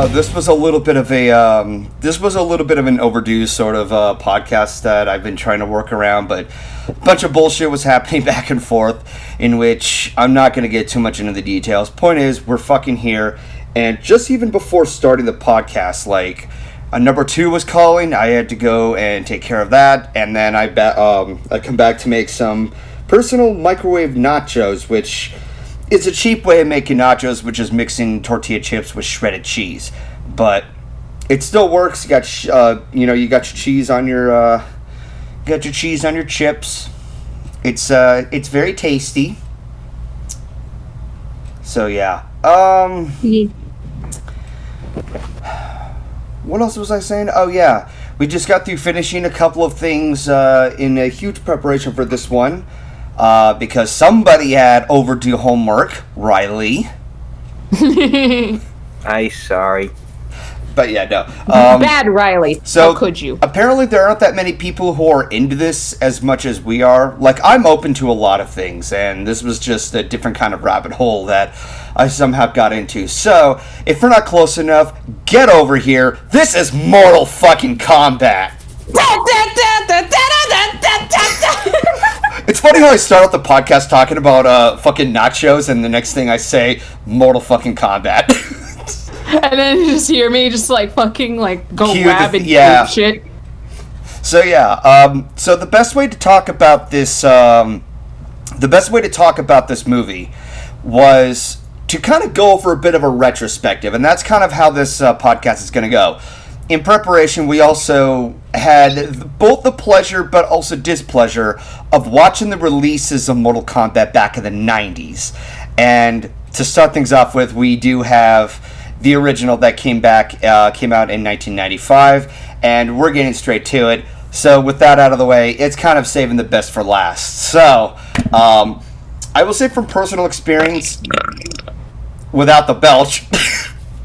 This was a little bit of an overdue sort of podcast that I've been trying to work around, but a bunch of bullshit was happening back and forth, in which I'm not going to get too much into the details. Point is, we're fucking here, and just even before starting the podcast, like, number 2 was calling. I had to go and take care of that, and then I come back to make some personal microwave nachos, which is a cheap way of making nachos, which is mixing tortilla chips with shredded cheese. But it still works. You got you got your cheese on your chips. It's very tasty. So yeah. What else was I saying? Oh yeah, we just got through finishing a couple of things in a huge preparation for this one. Because somebody had overdue homework, Ryley. I'm sorry. But yeah, no. Bad Ryley. So how could you? Apparently there aren't that many people who are into this as much as we are. Like, I'm open to a lot of things, and this was just a different kind of rabbit hole that I somehow got into. So, if we're not close enough, get over here. This is Mortal fucking Kombat. It's funny how I start out the podcast talking about fucking nachos, and the next thing I say, Mortal fucking Kombat. And then you just hear me just like fucking like go rabid shit. So yeah, so the best way to talk about this, movie was to kind of go over a bit of a retrospective, and that's kind of how this podcast is going to go. In preparation, we also had both the pleasure but also displeasure of watching the releases of Mortal Kombat back in the 90s. And to start things off with, we do have the original that came out in 1995, and we're getting straight to it. So with that out of the way, it's kind of saving the best for last. So, I will say from personal experience, without the belch...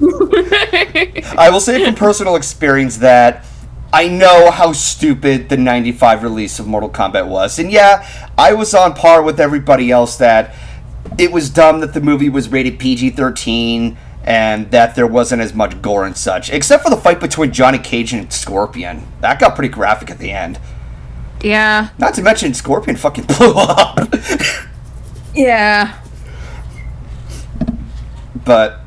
I will say from personal experience that I know how stupid the 95 release of Mortal Kombat was. And yeah, I was on par with everybody else that it was dumb that the movie was rated PG-13 and that there wasn't as much gore and such. Except for the fight between Johnny Cage and Scorpion. That got pretty graphic at the end. Yeah. Not to mention Scorpion fucking blew up. Yeah. But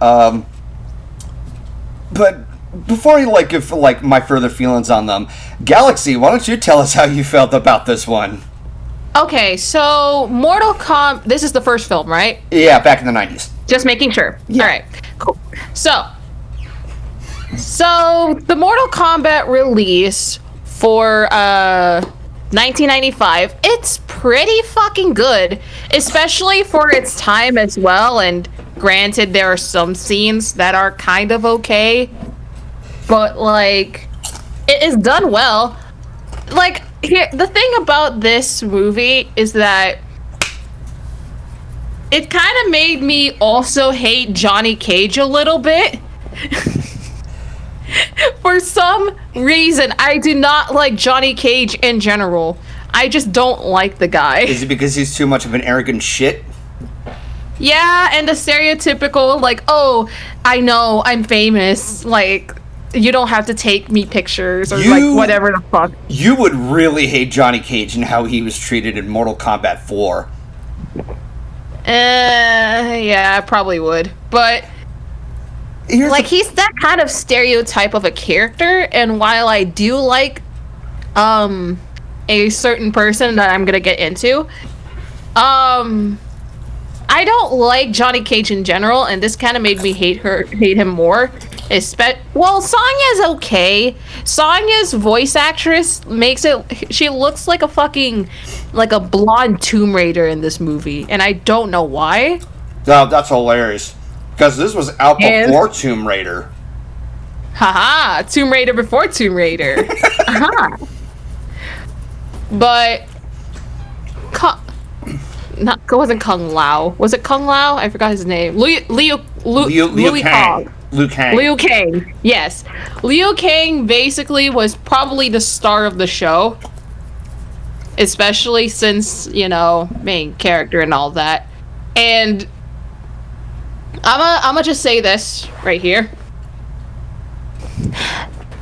before you give my further feelings on them, Galaxy, why don't you tell us how you felt about this one? Okay, so Mortal Kombat. This is the first film, right? Yeah, back in the 90s. Just making sure. Yeah. All right, cool. So the Mortal Kombat release for 1995, it's pretty fucking good, especially for its time as well. And granted, there are some scenes that are kind of okay, but like, it is done well. Like, here, the thing about this movie is that it kind of made me also hate Johnny Cage a little bit. For some reason, I do not like Johnny Cage in general. I just don't like the guy. Is it because he's too much of an arrogant shit? Yeah, and the stereotypical, like, oh, I know, I'm famous, like, you don't have to take me pictures, or like, whatever the fuck. You would really hate Johnny Cage and how he was treated in Mortal Kombat 4. Yeah, I probably would. But, he's that kind of stereotype of a character, and while I do like, a certain person that I'm gonna get into, I don't like Johnny Cage in general, and this kind of made me hate him more. Well, Sonya's okay. Sonya's voice actress she looks like a blonde Tomb Raider in this movie, and I don't know why. No, that's hilarious. Because this was out before Tomb Raider. Haha, Tomb Raider before Tomb Raider. Aha. But it wasn't Kung Lao. Was it Kung Lao? I forgot his name. Liu Kang. Liu Kang. Liu Kang. Yes. Liu Kang basically was probably the star of the show. Especially since, main character and all that. And I'ma just say this right here.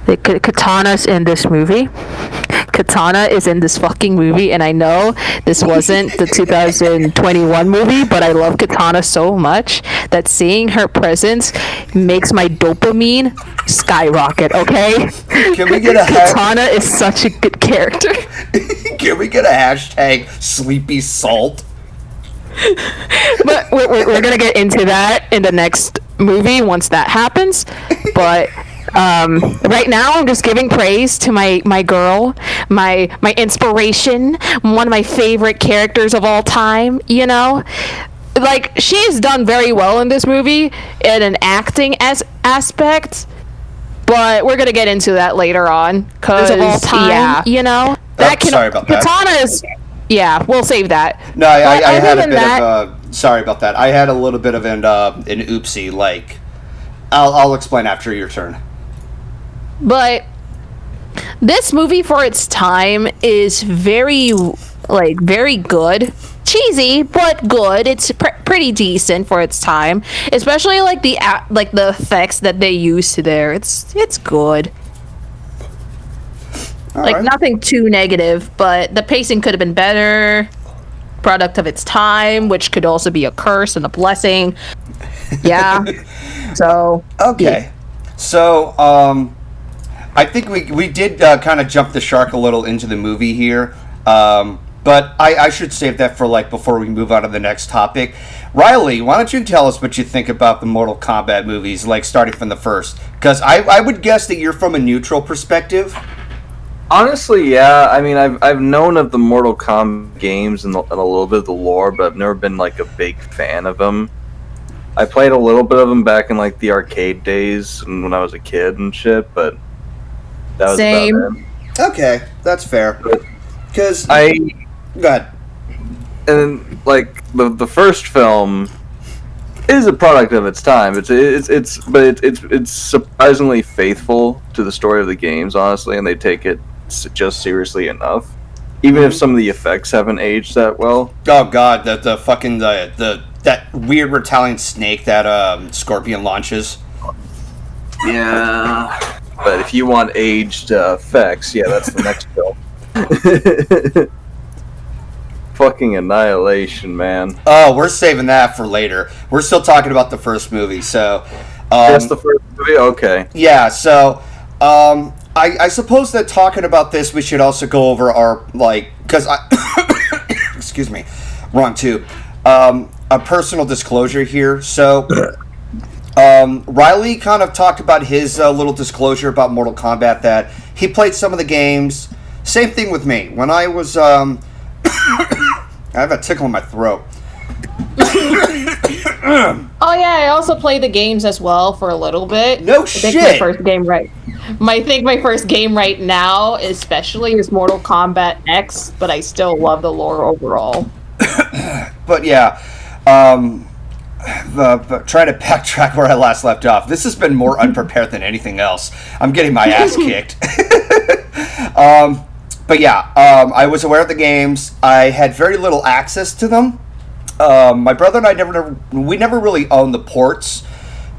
Katana's in this movie. Katana is in this fucking movie, and I know this wasn't the 2021 movie, but I love Katana so much that seeing her presence makes my dopamine skyrocket, okay? Can we get a Katana is such a good character. Can we get a hashtag Sleepy Salt? But we're gonna get into that in the next movie once that happens, but right now I'm just giving praise to my girl, my inspiration, one of my favorite characters of all time, you know? Like, she's done very well in this movie in an acting aspect, but we're gonna get into that later on, because of all time, yeah, you know? Sorry about that. Katana's, yeah, we'll save that. No, I had a bit of sorry about that. I had a little bit of an oopsie, like, I'll explain after your turn. But this movie for its time is very good. Cheesy, but good. It's pretty decent for its time, especially like the effects that they used there. It's good. All like right. Nothing too negative, but the pacing could have been better. Product of its time, which could also be a curse and a blessing. Yeah. So okay. Yeah. So I think we did kind of jump the shark a little into the movie here, but I should save that for like before we move on to the next topic. Ryley, why don't you tell us what you think about the Mortal Kombat movies, like starting from the first? Because I would guess that you're from a neutral perspective. Honestly, yeah. I mean, I've known of the Mortal Kombat games and a little bit of the lore, but I've never been like a big fan of them. I played a little bit of them back in like the arcade days and when I was a kid and shit, but that was Same. about it. Okay, that's fair. Because go ahead. And like the first film is a product of its time. It's surprisingly faithful to the story of the games, honestly, and they take it just seriously enough. Even if some of the effects haven't aged that well. Oh god, the fucking that weird reptilian snake that Scorpion launches. Yeah. But if you want aged effects, yeah, that's the next film. Fucking Annihilation, man. Oh, we're saving that for later. We're still talking about the first movie, so That's the first movie? Okay. yeah, so I suppose that talking about this, we should also go over our, like, because I, excuse me, wrong too, a personal disclosure here. So, Ryley kind of talked about his little disclosure about Mortal Kombat, that he played some of the games. Same thing with me. When I was, I have a tickle in my throat. Oh yeah, I also played the games as well for a little bit. No I think shit. my first game my first game right now, especially, is Mortal Kombat X, but I still love the lore overall. But yeah, but trying to backtrack where I last left off. This has been more unprepared than anything else. I'm getting my ass kicked. But yeah, I was aware of the games. I had very little access to them. My brother and I never really owned the ports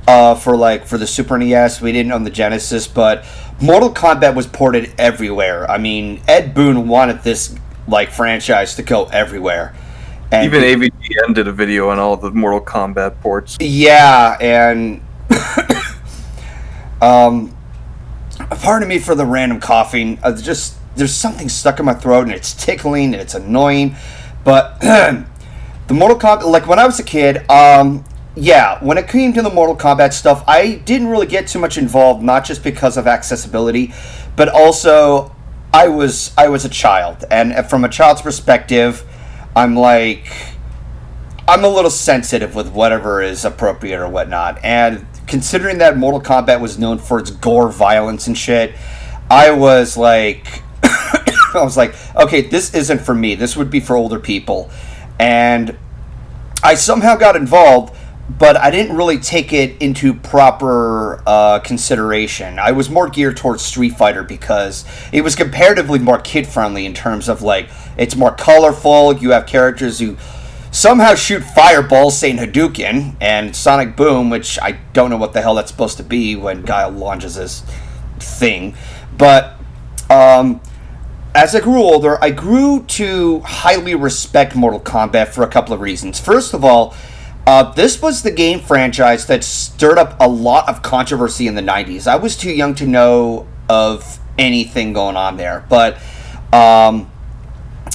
for the Super NES. We didn't own the Genesis, but Mortal Kombat was ported everywhere. I mean, Ed Boon wanted this like franchise to go everywhere. And even AVGN did a video on all the Mortal Kombat ports. Yeah, and pardon me for the random coughing. There's something stuck in my throat and it's tickling and it's annoying. But the Mortal Kombat, like when I was a kid, yeah, when it came to the Mortal Kombat stuff, I didn't really get too much involved, not just because of accessibility, but also I was a child, and from a child's perspective, I'm a little sensitive with whatever is appropriate or whatnot. And considering that Mortal Kombat was known for its gore, violence, and shit, I was like, okay, this isn't for me. This would be for older people. And I somehow got involved, but I didn't really take it into proper consideration. I was more geared towards Street Fighter because it was comparatively more kid-friendly in terms of, like, it's more colorful. You have characters who somehow shoot fireballs saying Hadouken, and Sonic Boom, which I don't know what the hell that's supposed to be when Guile launches his thing. But as I grew older, I grew to highly respect Mortal Kombat for a couple of reasons. First of all, this was the game franchise that stirred up a lot of controversy in the 90s. I was too young to know of anything going on there, but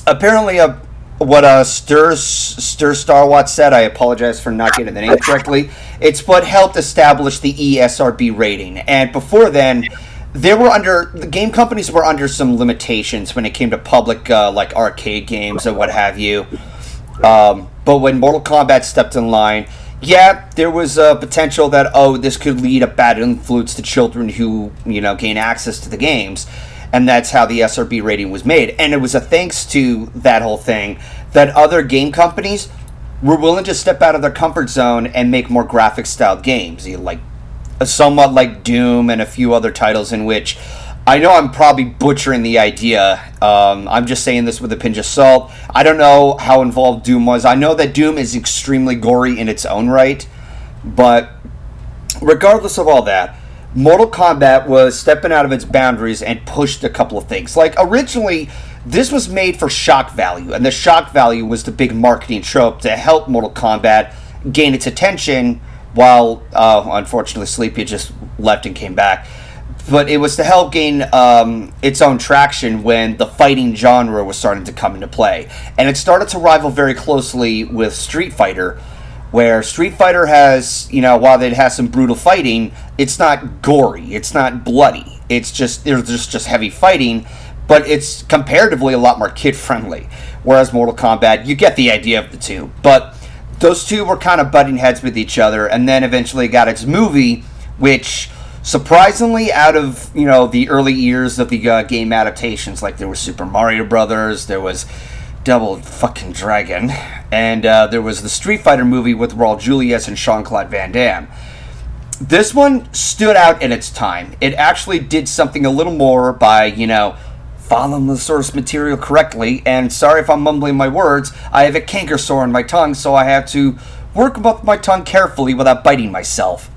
apparently what Stir Starwatt said, I apologize for not getting the name correctly, it's what helped establish the ESRB rating. And before then, the game companies were under some limitations when it came to public like arcade games and what have you. But when Mortal Kombat stepped in line, yeah, there was a potential that, this could lead a bad influence to children who, gain access to the games. And that's how the SRB rating was made. And it was a thanks to that whole thing that other game companies were willing to step out of their comfort zone and make more graphic-styled games. Like, somewhat like Doom and a few other titles in which I know I'm probably butchering the idea. I'm just saying this with a pinch of salt. I don't know how involved Doom was. I know that Doom is extremely gory in its own right. But regardless of all that, Mortal Kombat was stepping out of its boundaries and pushed a couple of things. Like, originally, this was made for shock value, and the shock value was the big marketing trope to help Mortal Kombat gain its attention while, unfortunately, Sleepy just left and came back. But it was to help gain its own traction when the fighting genre was starting to come into play. And it started to rival very closely with Street Fighter, where Street Fighter has, while it has some brutal fighting, it's not gory, it's not bloody. It's just, there's just heavy fighting, but it's comparatively a lot more kid-friendly. Whereas Mortal Kombat, you get the idea of the two. But those two were kind of butting heads with each other, and then eventually got its movie, which, surprisingly, out of, the early years of the game adaptations, like there was Super Mario Brothers, there was Double fucking Dragon, and there was the Street Fighter movie with Raul Julius and Jean-Claude Van Damme. This one stood out in its time. It actually did something a little more by, following the source material correctly, and sorry if I'm mumbling my words, I have a canker sore on my tongue, so I have to work with my tongue carefully without biting myself.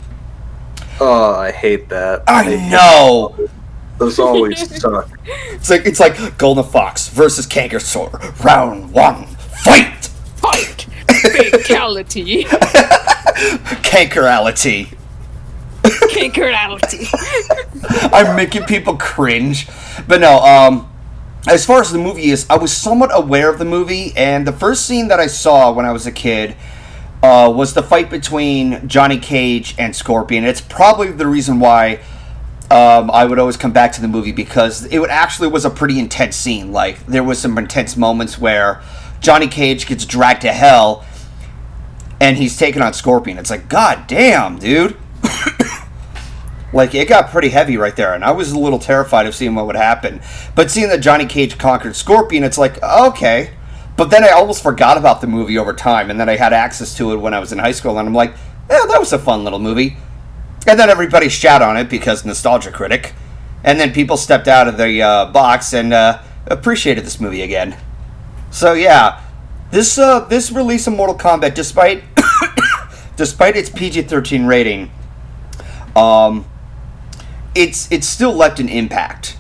Oh, I hate that. I know! Those always suck. It's like GoldenFox versus Canker Sore. Round 1, fight! Fight! Fatality! Cankerality. Cankerality. I'm making people cringe. But no, as far as the movie is, I was somewhat aware of the movie, and the first scene that I saw when I was a kid was the fight between Johnny Cage and Scorpion. It's probably the reason why I would always come back to the movie, because it actually was a pretty intense scene. Like, there was some intense moments where Johnny Cage gets dragged to hell, and he's taking on Scorpion. It's like, god damn, dude. Like, it got pretty heavy right there, and I was a little terrified of seeing what would happen. But seeing that Johnny Cage conquered Scorpion, it's like, okay. But then I almost forgot about the movie over time, and then I had access to it when I was in high school, and I'm like, yeah, that was a fun little movie. And then everybody shat on it because Nostalgia Critic. And then people stepped out of the box and appreciated this movie again. So yeah, this release of Mortal Kombat, despite despite its PG-13 rating, it's still left an impact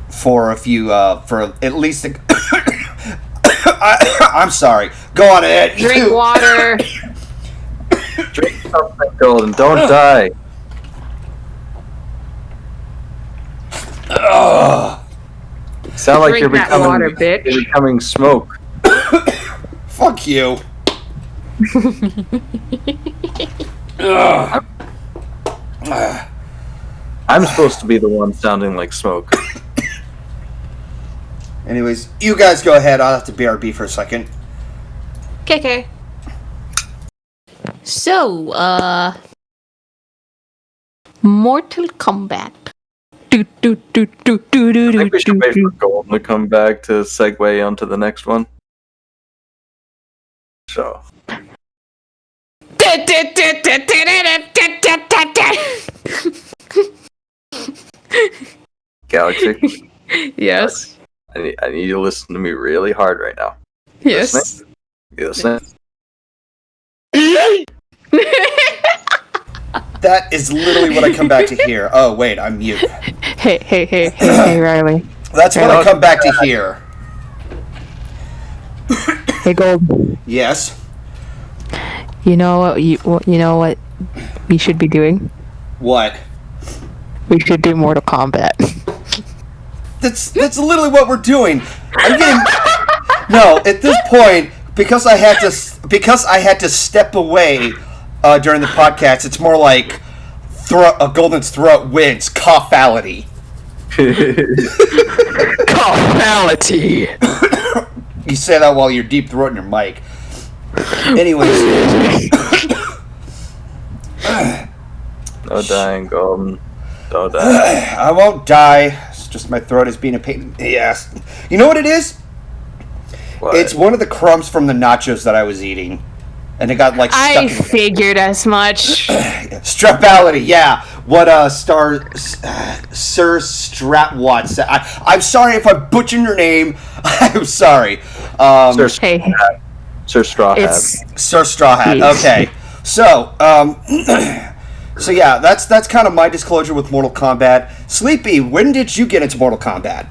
for a few for at least I'm sorry. Go on ahead. Drink water. Drink something, Golden. Don't die. Sound like Drink you're that becoming, water, bitch. you're becoming smoke. Fuck you. I'm supposed to be the one sounding like smoke. Anyways, you guys go ahead. I'll have to BRB for a second. KK. So, Mortal Kombat. I think we should wait for Golden to come back to segue onto the next one. So. Galaxy. Yes. I need you to listen to me really hard right now. Yes. Listening? You listening? That is literally what I come back to hear. Oh, wait, I'm mute. Hey, Riley. That's what I come back to hear. Hey, Gold. Yes. You know what we should be doing? What? We should do Mortal Kombat. That's literally what we're doing. I'm getting no. At this point, because I had to step away during the podcast. It's more like Golden's throat wins coughality. Coughality. You say that while you're deep throating your mic. Anyways. No dying, Golden. Don't die. I won't die. It's just my throat is being a pain in the ass. You know what it is? What? It's one of the crumbs from the nachos that I was eating. And it got like stuck I in figured as much. Strapality, yeah. What Sir Stratwatt said. I'm sorry if I butchered your name. I'm sorry. Sir Hey, Sir Straw Hat. Sir Straw Hat. Yes. Okay. So, so yeah, that's kind of my disclosure with Mortal Kombat. Sleepy, when did you get into Mortal Kombat?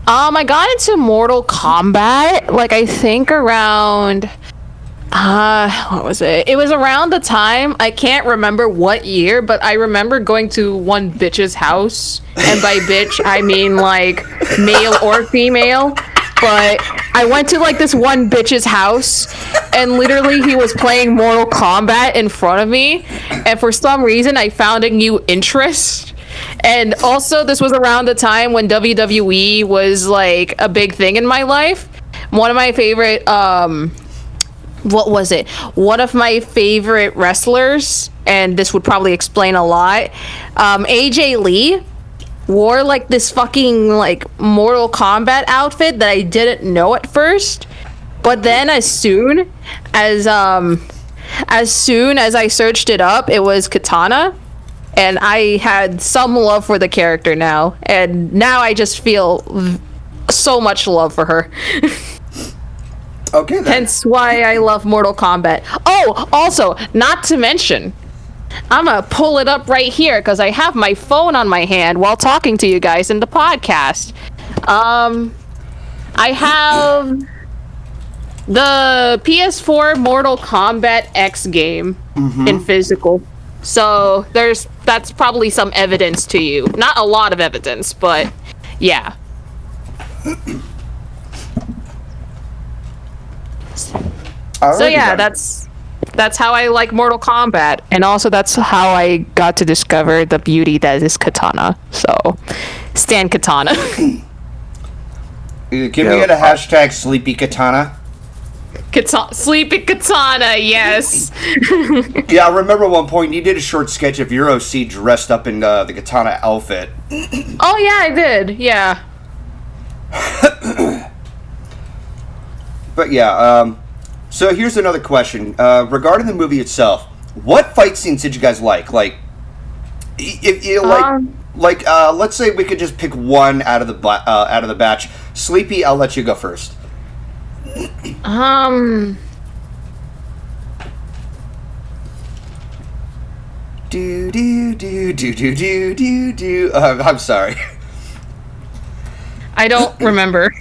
I got into Mortal Kombat, like, I think around, what was it? It was around the time, I can't remember what year, but I remember going to one bitch's house, and by bitch, I mean, like, male or female, but I went to, like, this one bitch's house, and literally he was playing Mortal Kombat in front of me, and for some reason, I found a new interest. And also, this was around the time when WWE was, like, a big thing in my life. One of my favorite, what was it? One of my favorite wrestlers, and this would probably explain a lot, AJ Lee wore, like, this fucking, like, Mortal Kombat outfit that I didn't know at first. But then as soon as I searched it up, it was Katana. And I had some love for the character now. And now I just feel so much love for her. Okay, then. Hence why I love Mortal Kombat. Oh, also, not to mention, I'm going to pull it up right here because I have my phone on my hand while talking to you guys in the podcast. I have the PS4 Mortal Kombat X game in physical. So that's probably some evidence to you. Not a lot of evidence, but yeah. So yeah, that's how I like Mortal Kombat, and also that's how I got to discover the beauty that is Katana. So, stan Katana. Can we get a hashtag Sleepy Katana? Sleepy Katana, yes. Yeah, I remember one point you did a short sketch of your OC dressed up in the Katana outfit. Oh yeah, I did. Yeah. But yeah, so here's another question regarding the movie itself. What fight scenes did you guys like? Like, if you let's say we could just pick one out of the batch. Sleepy, I'll let you go first. I'm sorry. I don't remember.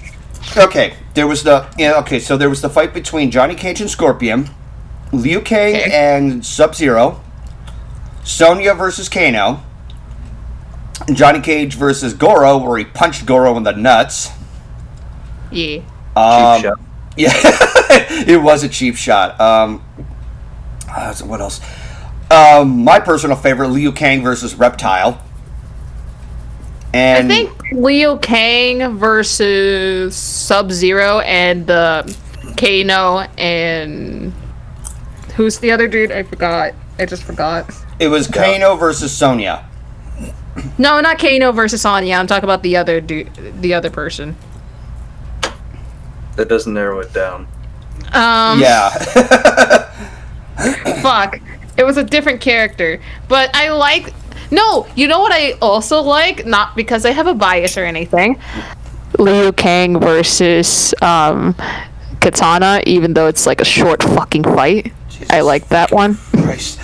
Okay, there was the fight between Johnny Cage and Scorpion, Liu Kang and Sub-Zero, Sonya versus Kano, and Johnny Cage versus Goro, where he punched Goro in the nuts. Yeah. Cheap shot. Yeah, it was a cheap shot. What else? My personal favorite, Liu Kang versus Reptile. And I think Liu Kang versus Sub-Zero and Kano and who's the other dude? I forgot. I just forgot. It was Kano versus Sonya. No, not Kano versus Sonya. I'm talking about the other dude, the other person. That doesn't narrow it down. Yeah. Fuck. It was a different character. But I like... No, you know what I also like? Not because I have a bias or anything. Liu Kang versus Katana, even though it's like a short fucking fight. Jesus I like that one. Christ.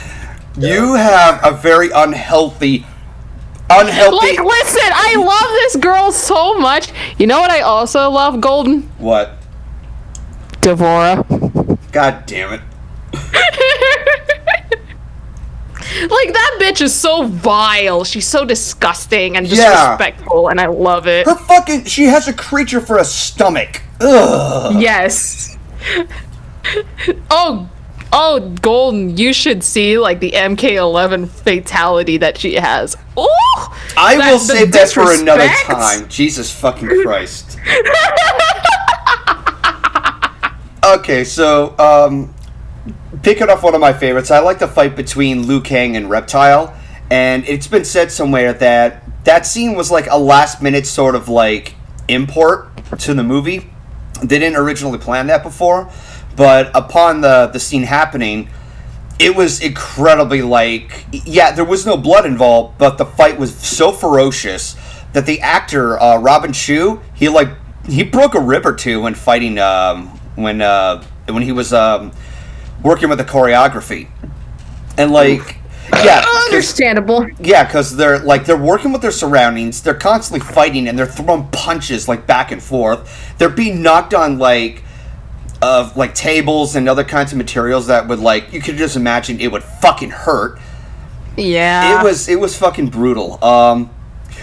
You have a very unhealthy. Like, listen, I love this girl so much. You know what I also love, Golden? What? Devora. God damn it. Like, that bitch is so vile. She's so disgusting and disrespectful, and I love it. She has a creature for a stomach. Ugh. Yes. Oh, Golden, you should see, like, the MK11 fatality that she has. Ooh! I will save that for another time. Jesus fucking Christ. Okay, so, picking off one of my favorites, I like the fight between Liu Kang and Reptile, and it's been said somewhere that scene was like a last-minute sort of, like, import to the movie. They didn't originally plan that before, but upon the scene happening, it was incredibly, like, yeah, there was no blood involved, but the fight was so ferocious that the actor, Robin Chu, he broke a rib or two when fighting, when he was, working with the choreography. And, like, yeah. Understandable. Yeah, because they're working with their surroundings, they're constantly fighting, and they're throwing punches, like, back and forth. They're being knocked on, like tables and other kinds of materials that would, like, you could just imagine it would fucking hurt. Yeah. It was fucking brutal.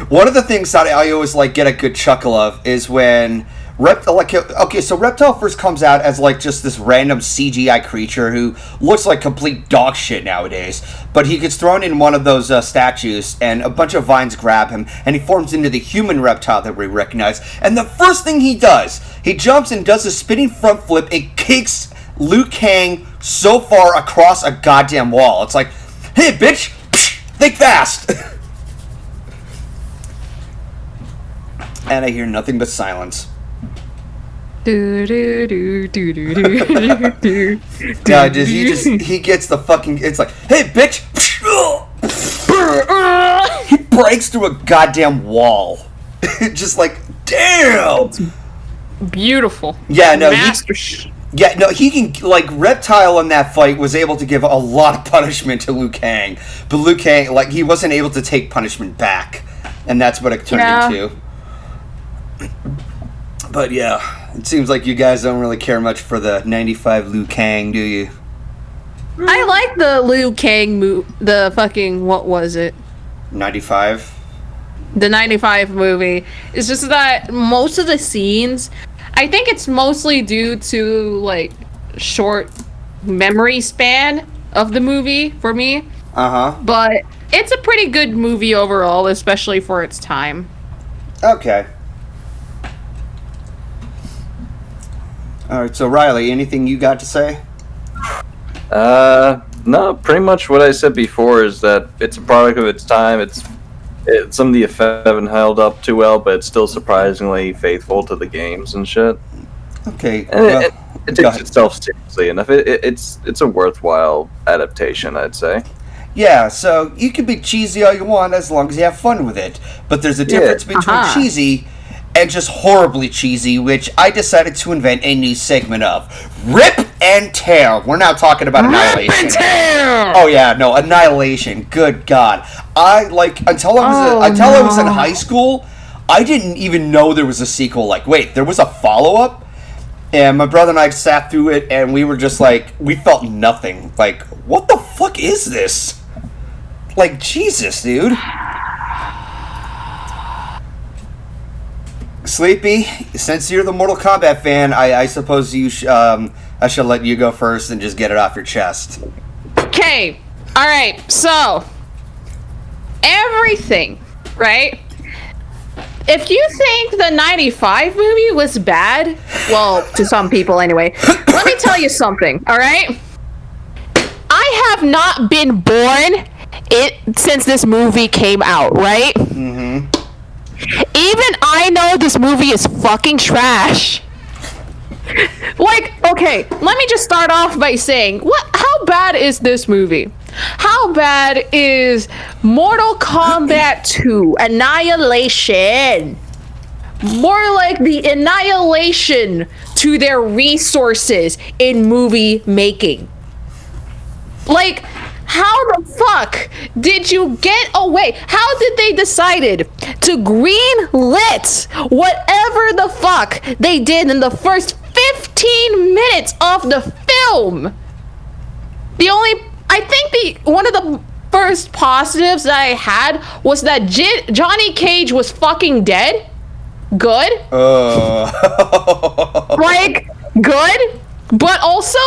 One of the things that I always, like, get a good chuckle of is when Reptile first comes out as, like, just this random CGI creature who looks like complete dog shit nowadays, but he gets thrown in one of those statues, and a bunch of vines grab him, and he forms into the human Reptile that we recognize, and the first thing he does, he jumps and does a spinning front flip and kicks Liu Kang so far across a goddamn wall. It's like, hey, bitch, think fast! And I hear nothing but silence. No, he gets the fucking, it's like, hey, bitch! He breaks through a goddamn wall. Just like, damn! Beautiful. Yeah, no, he can, like, Reptile in that fight was able to give a lot of punishment to Liu Kang, but Liu Kang, like, he wasn't able to take punishment back, and that's what it turned into. But yeah, it seems like you guys don't really care much for the 95 Liu Kang, do you? I like the Liu Kang the fucking, what was it? 95? The 95 movie. It's just that most of the scenes, I think it's mostly due to, like, short memory span of the movie for me. Uh-huh. But it's a pretty good movie overall, especially for its time. Okay. Alright, so Ryley, anything you got to say? No, pretty much what I said before is that it's a product of its time. Some of the effects haven't held up too well, but it's still surprisingly faithful to the games and shit. Okay. And it takes itself seriously enough. It's a worthwhile adaptation, I'd say. Yeah, so you can be cheesy all you want as long as you have fun with it. But there's a difference between cheesy and just horribly cheesy, which I decided to invent a new segment of. Rip and tear. We're now talking about Annihilation. Rip and tear! Oh yeah, no, Annihilation. Good God. Until I was in high school, I didn't even know there was a sequel. Like, wait, there was a follow-up? And my brother and I sat through it, and we were just like, we felt nothing. Like, what the fuck is this? Like, Jesus, dude. Sleepy, since you're the Mortal Kombat fan, I suppose I should let you go first and just get it off your chest. Okay, alright, so, everything, right? If you think the 95 movie was bad, well, to some people anyway, let me tell you something, alright? I have not been born since this movie came out, right? Mm-hmm. Even I know this movie is fucking trash. Like, okay, let me just start off by saying, how bad is this movie? How bad is Mortal Kombat 2 Annihilation? More like the annihilation to their resources in movie making. Like, How the fuck did you get away? How did they decided to green-lit whatever the fuck they did in the first 15 minutes of the film? I think one of the first positives that I had was that Johnny Cage was fucking dead. Good. Like, good. But also,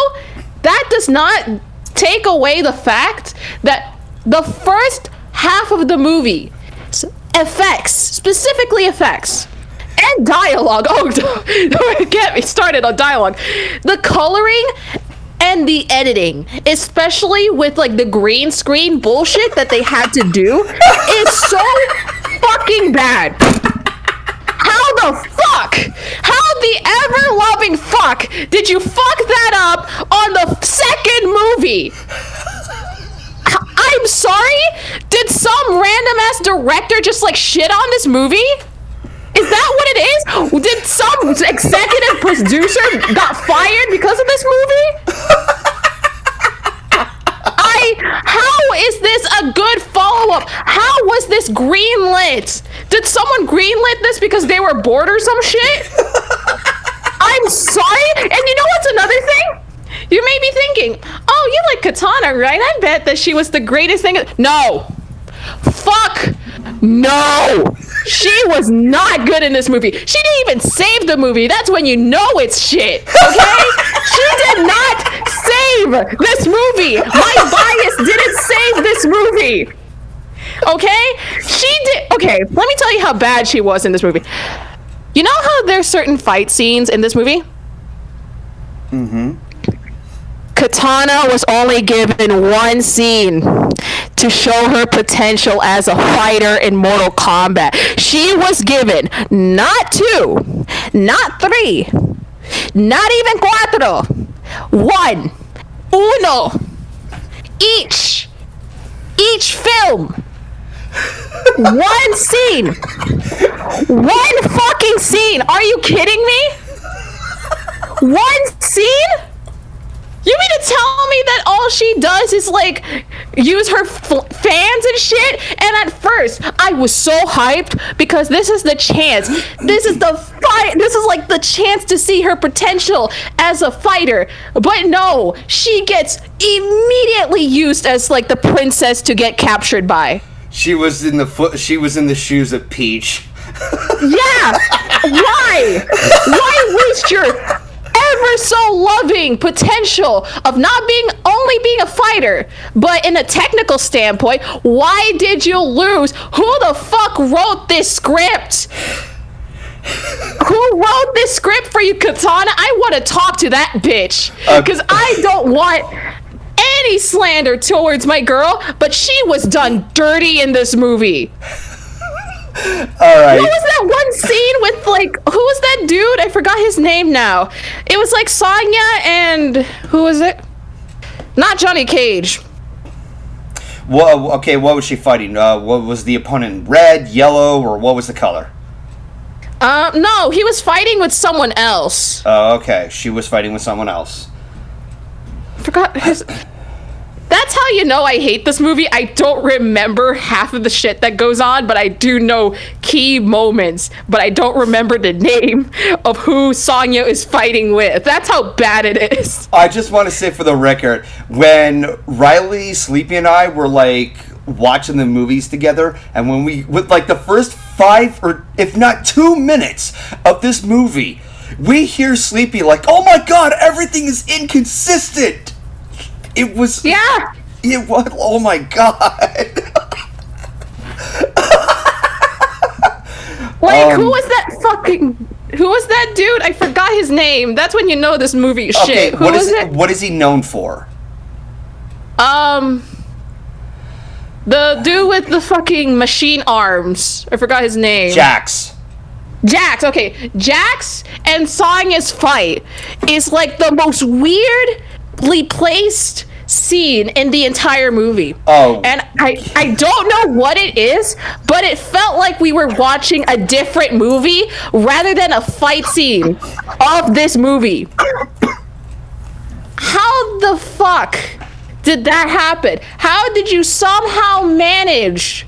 that does not take away the fact that the first half of the movie, effects, specifically effects, and dialogue, don't get me started on dialogue, the coloring and the editing, especially with like the green screen bullshit that they had to do, is so fucking bad. How the fuck? How the ever-loving fuck did you fuck that up on the second movie? I'm sorry? Did some random-ass director just like shit on this movie? Is that what it is? Did some executive producer got fired because of this movie? How is this a good follow-up? How was this greenlit? Did someone greenlit this because they were bored or some shit? I'm sorry? And you know what's another thing? You may be thinking, oh, you like Katana, right? I bet that she was the greatest thing. No. Fuck no. She was not good in this movie. She didn't even save the movie. That's when you know it's shit, okay? She did not save this movie. My bias didn't save this movie. Okay? She did. Okay, let me tell you how bad she was in this movie. You know how there's certain fight scenes in this movie? Mm-hmm. Katana was only given one scene to show her potential as a fighter in Mortal Kombat. She was given not 2, not 3, not even 4, 1, uno, each film. One scene. One fucking scene. Are you kidding me? One scene? You mean to tell me that all she does is like use her fans and shit? And at first, I was so hyped because this is the chance. This is the fight. This is like the chance to see her potential as a fighter. But no, she gets immediately used as like the princess to get captured by. She was in the shoes of Peach. Yeah. Why? Why waste your ever so loving potential of not only being a fighter, but in a technical standpoint, why did you lose? Who the fuck wrote this script? Who wrote this script for you, Katana? I want to talk to that bitch, because I don't want any slander towards my girl, but she was done dirty in this movie. Alright. What was that one scene with, like, who was that dude? I forgot his name now. It was like Sonya and who was it? Not Johnny Cage. Well, okay, what was she fighting? What was the opponent? Red, yellow, or what was the color? No, he was fighting with someone else. Oh, okay. She was fighting with someone else. Forgot his... That's how you know I hate this movie. I don't remember half of the shit that goes on, but I do know key moments, but I don't remember the name of who Sonya is fighting with. That's how bad it is. I just want to say for the record, when Ryley, Sleepy, and I were like watching the movies together, and when with like the first 5 or if not 2 minutes of this movie, we hear Sleepy like, "Oh my god, everything is inconsistent." It was... Yeah. It was... Oh my god. Like, who was that dude? I forgot his name. That's when you know this movie is shit. Who was it? What is he known for? The dude with the fucking machine arms. I forgot his name. Jax, okay. Jax and Sonya's fight is like the most weirdly placed scene in the entire movie. Oh. And I don't know what it is, but it felt like we were watching a different movie rather than a fight scene of this movie. How the fuck did that happen? How did you somehow manage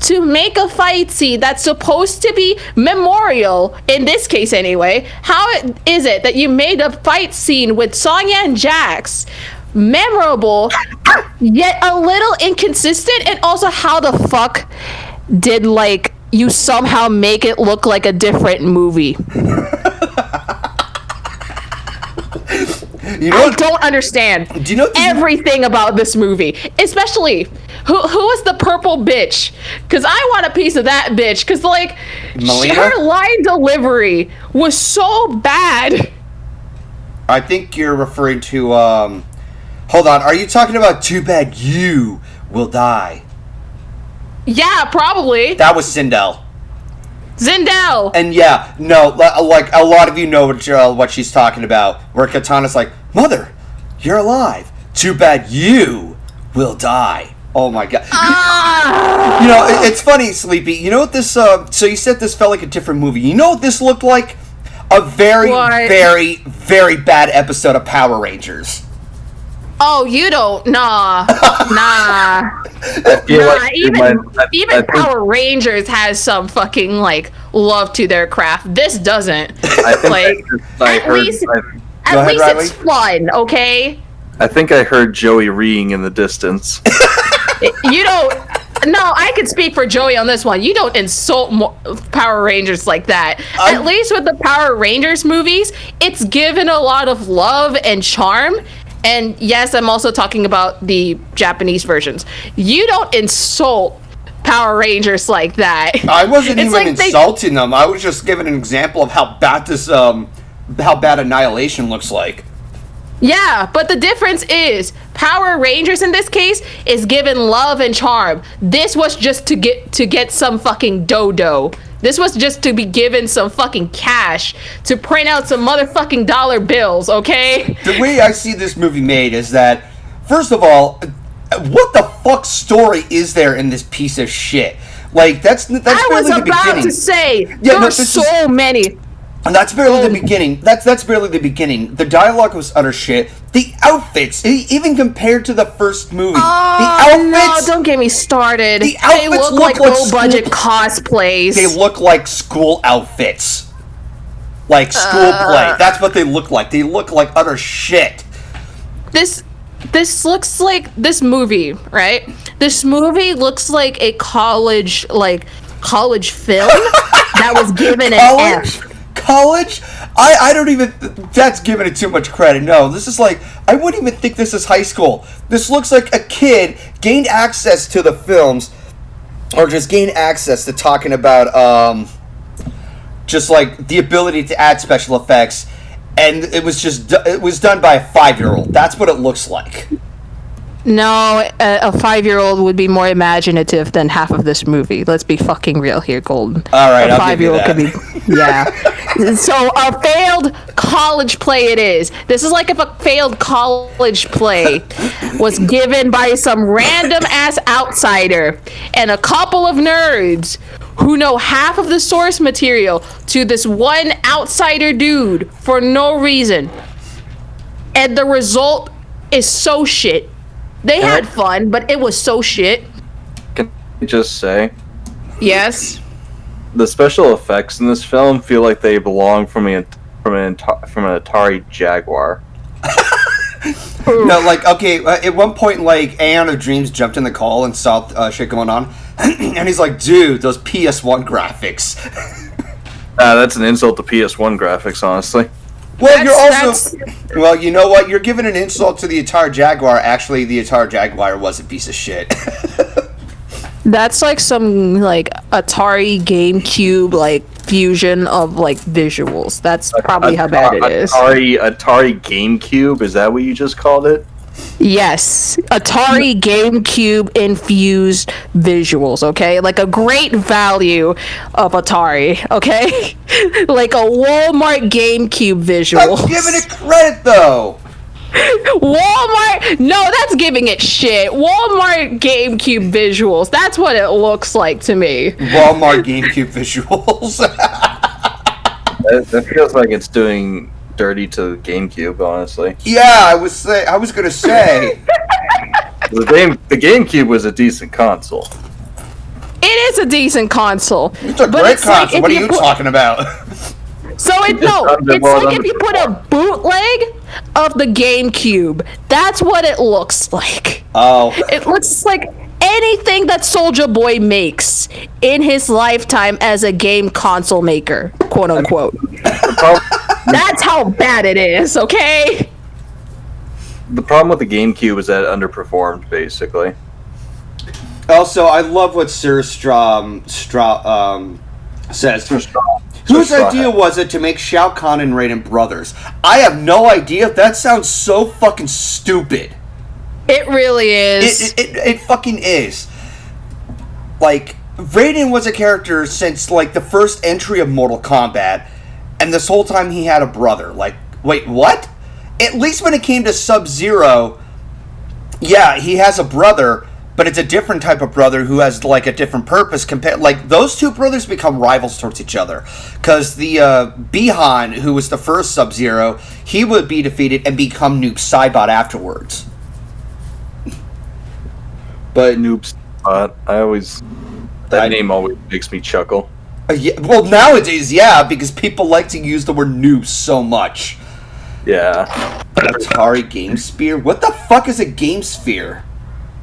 to make a fight scene that's supposed to be memorial, in this case anyway? How is it that you made a fight scene with Sonya and Jax memorable, yet a little inconsistent? And also, how the fuck did, like, you somehow make it look like a different movie? I don't understand. Do you know everything about this movie? Especially, who is the purple bitch? Because I want a piece of that bitch. Because, like, her line delivery was so bad. I think you're referring to, hold on, are you talking about Too Bad You Will Die? Yeah, probably. That was Sindel. And yeah, no, like, a lot of you know what she's talking about, where Katana's like, Mother, you're alive. Too bad you will die. Oh my god. You know, it's funny, Sleepy. You know what this, so you said this felt like a different movie. You know what this looked like? A very, very, very bad episode of Power Rangers. Oh, you don't? Nah. Even Power Rangers has some fucking, like, love to their craft. This doesn't. At least it's fun, okay? I think I heard Joey reeing in the distance. You don't. No, I could speak for Joey on this one. You don't insult Power Rangers like that. At least with the Power Rangers movies, it's given a lot of love and charm. And yes, I'm also talking about the Japanese versions. You don't insult Power Rangers like that. I wasn't insulting them. I was just giving an example of how bad Annihilation looks like. Yeah, but the difference is Power Rangers in this case is given love and charm. This was just to get some fucking dodo. This was just to be given some fucking cash to print out some motherfucking dollar bills, okay? The way I see this movie made is that, first of all, what the fuck story is there in this piece of shit? Like, that's barely the beginning. I was about to say, there are so many. And that's barely the beginning. That's barely the beginning. The dialogue was utter shit. The outfits, even compared to the first movie, the outfits. No, don't get me started. The outfits they look like low budget cosplays. They look like school outfits, like school play. That's what they look like. They look like utter shit. This looks like this movie, right? This movie looks like a college film that was given an F. College? I don't even... That's giving it too much credit. No, this is like... I wouldn't even think this is high school. This looks like a kid gained access to the films, or just gained access to talking about, just like the ability to add special effects, and it was done by a 5-year-old. That's what it looks like. No, a 5-year-old would be more imaginative than half of this movie. Let's be fucking real here, Golden. All right, a 5-year-old could be, yeah. So a failed college play it is. This is like if a failed college play was given by some random ass outsider and a couple of nerds who know half of the source material to this one outsider dude for no reason. And the result is so shit. They had fun, but it was so shit. Can I just say? Yes. The special effects in this film feel like they belong from an Atari Jaguar. No, like, okay, at one point, like, Aeon of Dreams jumped in the call and saw shit going on, and he's like, dude, those PS1 graphics. That's an insult to PS1 graphics, honestly. Well, well, you know what? You're giving an insult to the Atari Jaguar. Actually, the Atari Jaguar was a piece of shit. That's like some, like, Atari GameCube, like, fusion of, like, visuals. That's probably how bad it is. Atari GameCube? Is that what you just called it? Yes. Atari GameCube infused visuals, okay? Like a great value of Atari, okay? Like a Walmart GameCube visual. Stop giving it credit, though! Walmart? No, that's giving it shit. Walmart GameCube visuals. That's what it looks like to me. Walmart GameCube visuals. That feels like it's doing dirty to GameCube, honestly. Yeah, I was gonna say. The GameCube was a decent console. It is a decent console. It's a great console. What are you talking about? So it's like if you put a bootleg of the GameCube. That's what it looks like. Oh. It looks like anything that Soulja Boy makes in his lifetime as a game console maker, quote unquote. That's how bad it is, okay? The problem with the GameCube is that it underperformed, basically. Also, I love what Sir says. Whose idea was it to make Shao Kahn and Raiden brothers? I have no idea. That sounds so fucking stupid. It really is. It fucking is. Like, Raiden was a character since, like, the first entry of Mortal Kombat, and this whole time he had a brother. Like, wait, what? At least when it came to Sub-Zero, yeah, he has a brother, but it's a different type of brother who has, like, a different purpose. Like, those two brothers become rivals towards each other. Because the Bihan, who was the first Sub-Zero, he would be defeated and become Noob Saibot afterwards. But Noob Saibot, that name always makes me chuckle. Yeah, well, nowadays, yeah, because people like to use the word noob so much. Yeah. Atari GameSphere? What the fuck is a GameSphere?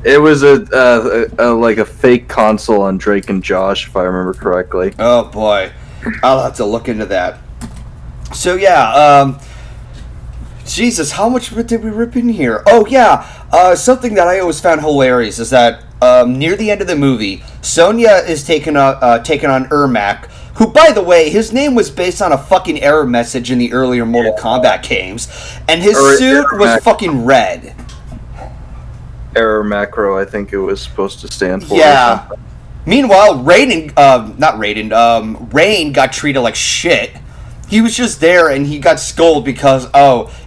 It was like a fake console on Drake and Josh, if I remember correctly. Oh boy, I'll have to look into that. So yeah, Jesus, how much did we rip in here? Oh yeah, something that I always found hilarious is that near the end of the movie, Sonya is taken on Ermac, who, by the way, his name was based on a fucking error message in the earlier Mortal Kombat games, and his suit was fucking red. Error macro, I think it was supposed to stand for. Yeah. Meanwhile, Rain got treated like shit. He was just there, and he got scolded because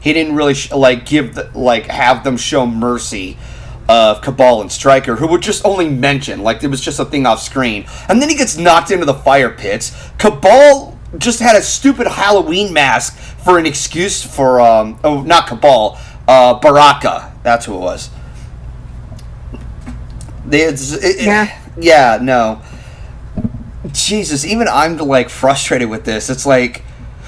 he didn't really have them show mercy of Cabal and Stryker, who were just only mentioned, like it was just a thing off screen. And then he gets knocked into the fire pits. Cabal just had a stupid Halloween mask for an excuse for not Cabal, Baraka. That's who it was. Yeah, no. Jesus, even I'm like frustrated with this. It's like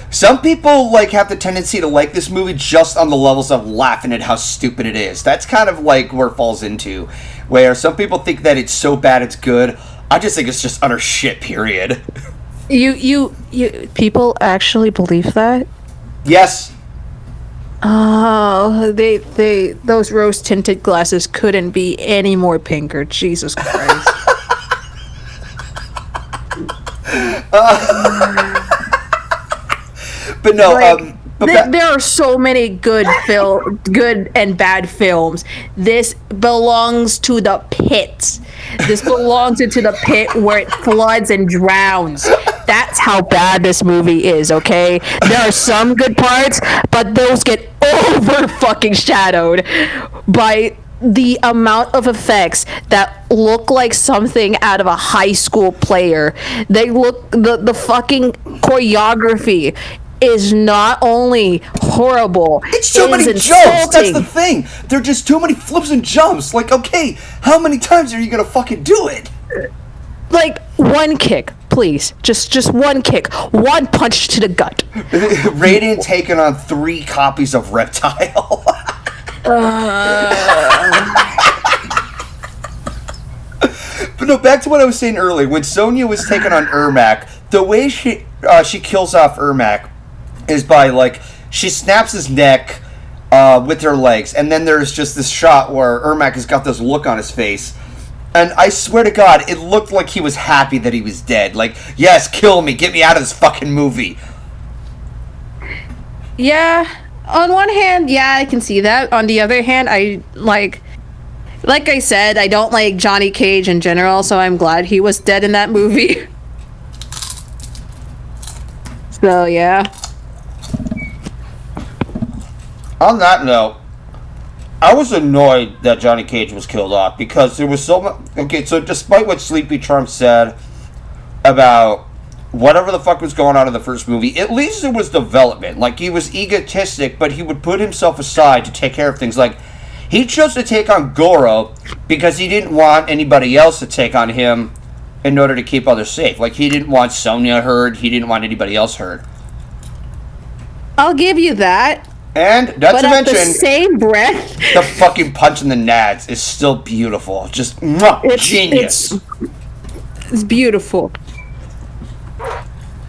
some people like have the tendency to like this movie just on the levels of laughing at how stupid it is. That's kind of like where it falls into, where some people think that it's so bad it's good. I just think it's just utter shit. Period. You people actually believe that? Yes. Oh, those rose tinted glasses couldn't be any more pinker. Jesus Christ. But no, like, there are so many good and bad films. This belongs to the pit. This belongs into the pit where it floods and drowns. That's how bad this movie is, okay? There are some good parts, but those get over fucking shadowed by the amount of effects that look like something out of a high school player. The fucking choreography is not only horrible, it's too many jumps. That's the thing. There are just too many flips and jumps. Like, okay, how many times are you gonna fucking do it? Like, one kick, please. Just one kick. One punch to the gut. Raiden taking on 3 copies of Reptile. But no, back to what I was saying earlier. When Sonya was taking on Ermac, the way she kills off Ermac is by, like, she snaps his neck with her legs, and then there's just this shot where Ermac has got this look on his face, and I swear to God, it looked like he was happy that he was dead. Like, yes, kill me, get me out of this fucking movie. Yeah, on one hand, yeah, I can see that. On the other hand, I like I said, I don't like Johnny Cage in general, so I'm glad he was dead in that movie. So, yeah. On that note, I was annoyed that Johnny Cage was killed off because there was so much. Okay, so despite what Sleepy Charm said about whatever the fuck was going on in the first movie, at least there was development. Like, he was egotistic, but he would put himself aside to take care of things. Like, He chose to take on Goro because he didn't want anybody else to take on him in order to keep others safe. Like, he didn't want Sonya hurt. He didn't want anybody else hurt. I'll give you that. And, not to mention, the same breath, the fucking punch in the nads is still beautiful. Just, genius. It's beautiful.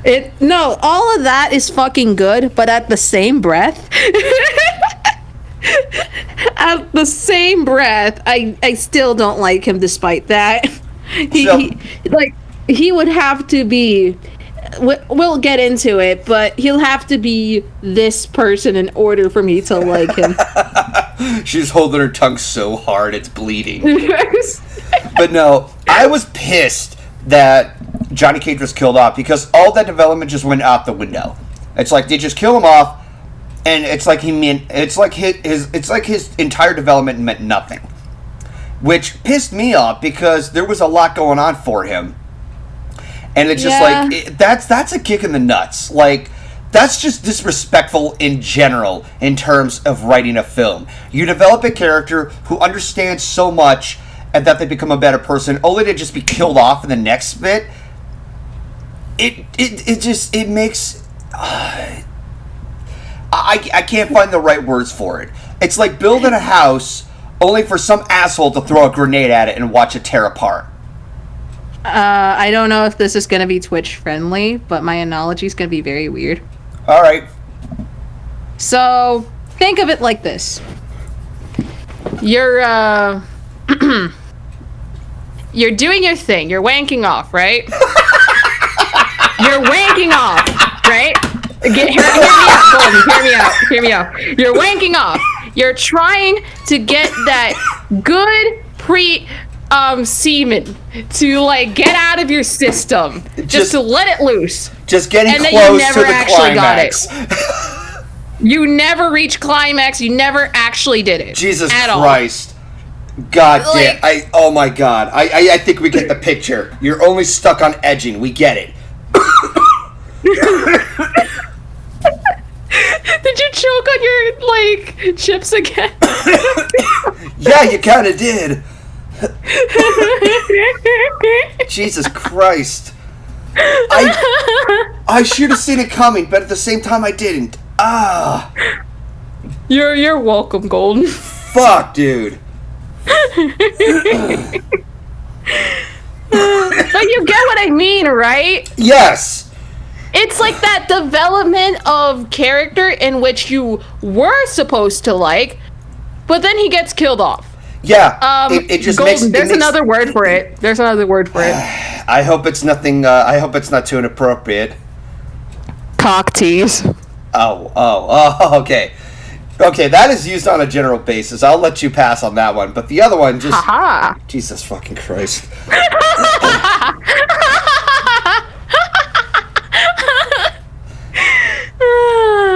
All of that is fucking good, but at the same breath, I still don't like him despite that. He would have to be, we'll get into it, but he'll have to be this person in order for me to like him. She's holding her tongue so hard it's bleeding. But no, I was pissed that Johnny Cage was killed off because all that development just went out the window. It's like they just kill him off, and it's like his entire development meant nothing, which pissed me off because there was a lot going on for him, and it's just that's a kick in the nuts. Like, that's just disrespectful in general in terms of writing a film. You develop a character who understands so much and that they become a better person, only to just be killed off in the next bit. It makes I can't find the right words for it. It's like building a house only for some asshole to throw a grenade at it and watch it tear apart. I don't know if this is going to be Twitch friendly, but my analogy is going to be very weird. All right. So think of it like this: you're you're doing your thing. You're wanking off, right? You're wanking off, right? Hear me out, Golden. Hear me out. You're wanking off. You're trying to get that good semen to like get out of your system, just to let it loose. Just getting and close to the climax. Got it. You never reached climax. You never actually did it. Jesus at Christ. All. God damn. Oh my God. I think we get the picture. You're only stuck on edging. We get it. Did you choke on your, like, chips again? Yeah, you kind of did. Jesus Christ. I should have seen it coming, but at the same time I didn't. You're welcome, Golden. Fuck, dude. But you get what I mean, right? Yes. It's like that development of character in which you were supposed to like, but then he gets killed off. Yeah. It just Golden, makes... another word for it. There's another word for it. I hope it's nothing. I hope it's not too inappropriate. Cock tease. Oh, okay. Okay, that is used on a general basis. I'll let you pass on that one. But the other one, just... Haha. Jesus fucking Christ.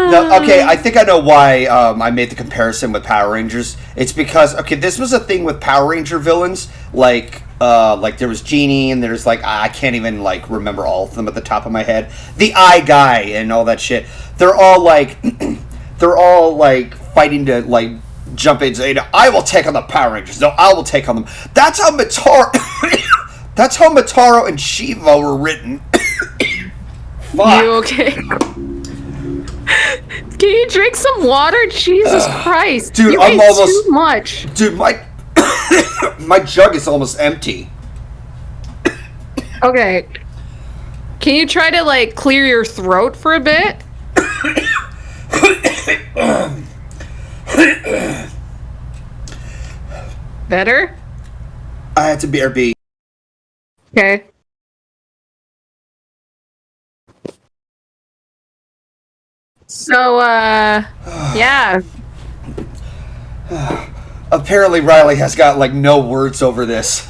No, okay, I think I know why I made the comparison with Power Rangers. It's because, okay, this was a thing with Power Ranger villains. Like there was Genie, and there's, like, I can't even, like, remember all of them at the top of my head. The Eye Guy and all that shit. They're all, like... they're all, like, fighting to, like, jump in and say, I will take on the Power Rangers. No, I will take on them. That's how Mataro... That's how Mataro and Shiva were written. Fuck. You okay? Can you drink some water? Jesus Christ. Dude, you I'm ate almost... too much. Dude, my jug is almost empty. Okay. Can you try to, like, clear your throat for a bit? Better? I had to BRB. Okay. So, yeah. Apparently Riley has got, like, no words over this.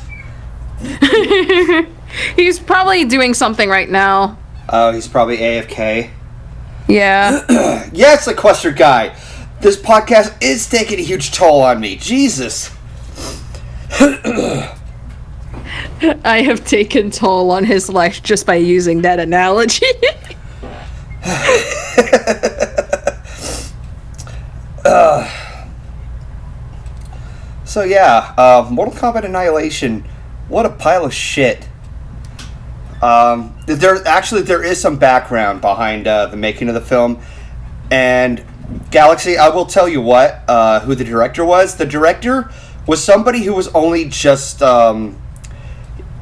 He's probably doing something right now. Oh, he's probably AFK. Yeah. Yeah, Sequester Guy. This podcast is taking a huge toll on me. Jesus. I have taken toll on his life just by using that analogy. So yeah, Mortal Kombat Annihilation, what a pile of shit. There is some background behind the making of the film, and Galaxy, I will tell you what, who the director was. The director was somebody who was only just,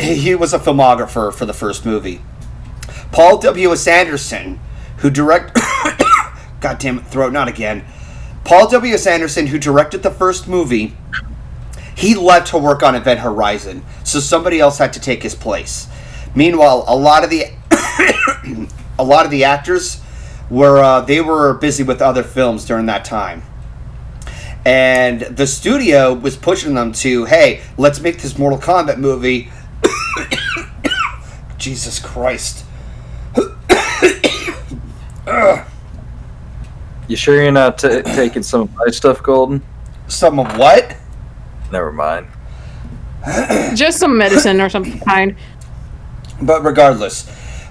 he was a filmographer for the first movie. Paul W.S. Anderson, who God damn it, throat, not again. Paul W.S. Anderson, who directed the first movie, he left to work on Event Horizon, so somebody else had to take his place. Meanwhile, a lot of the actors were busy with other films during that time. And the studio was pushing them to, hey, let's make this Mortal Kombat movie. Jesus Christ. You sure you're not taking some of my stuff, Golden? Some of what? Never mind. Just some medicine or some kind. But regardless,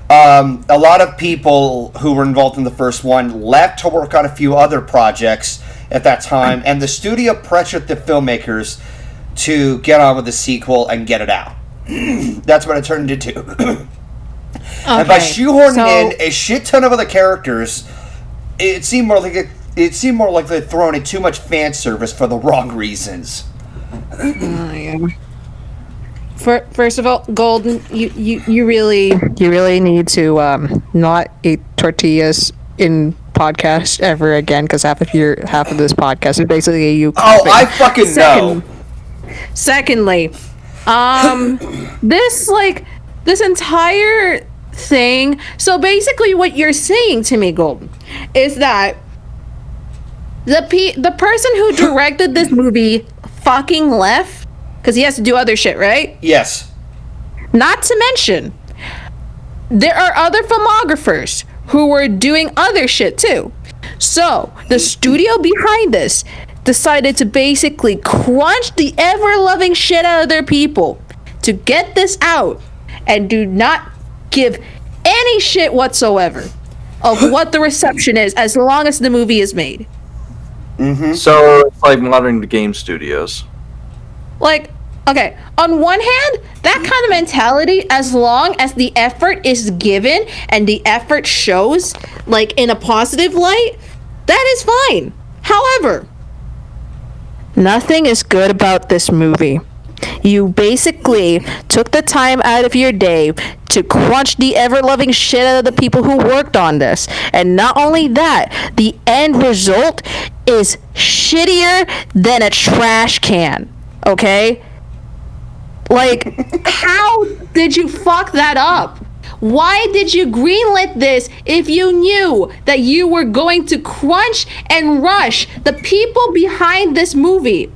a lot of people who were involved in the first one left to work on a few other projects at that time, and the studio pressured the filmmakers to get on with the sequel and get it out. That's what it turned into. And by shoehorning in a shit ton of other characters, it seemed more like they're throwing in too much fan service for the wrong reasons. Yeah. First of all, Golden, you really need to not eat tortillas in podcast ever again, because half of this podcast is basically you. Oh, I fucking know. Secondly, this entire thing. So basically, what you're saying to me, Golden, is that the person who directed this movie fucking left because he has to do other shit, right? Yes. Not to mention, there are other filmographers who were doing other shit too. So the studio behind this decided to basically crunch the ever-loving shit out of their people to get this out and do not give any shit whatsoever of what the reception is as long as the movie is made. Mm-hmm. So it's like modern game studios. Like, okay, on one hand, that kind of mentality, as long as the effort is given and the effort shows, like, in a positive light, that is fine. However, nothing is good about this movie. You basically took the time out of your day to crunch the ever-loving shit out of the people who worked on this. And not only that, the end result is shittier than a trash can. Okay? Like, how did you fuck that up? Why did you greenlit this if you knew that you were going to crunch and rush the people behind this movie?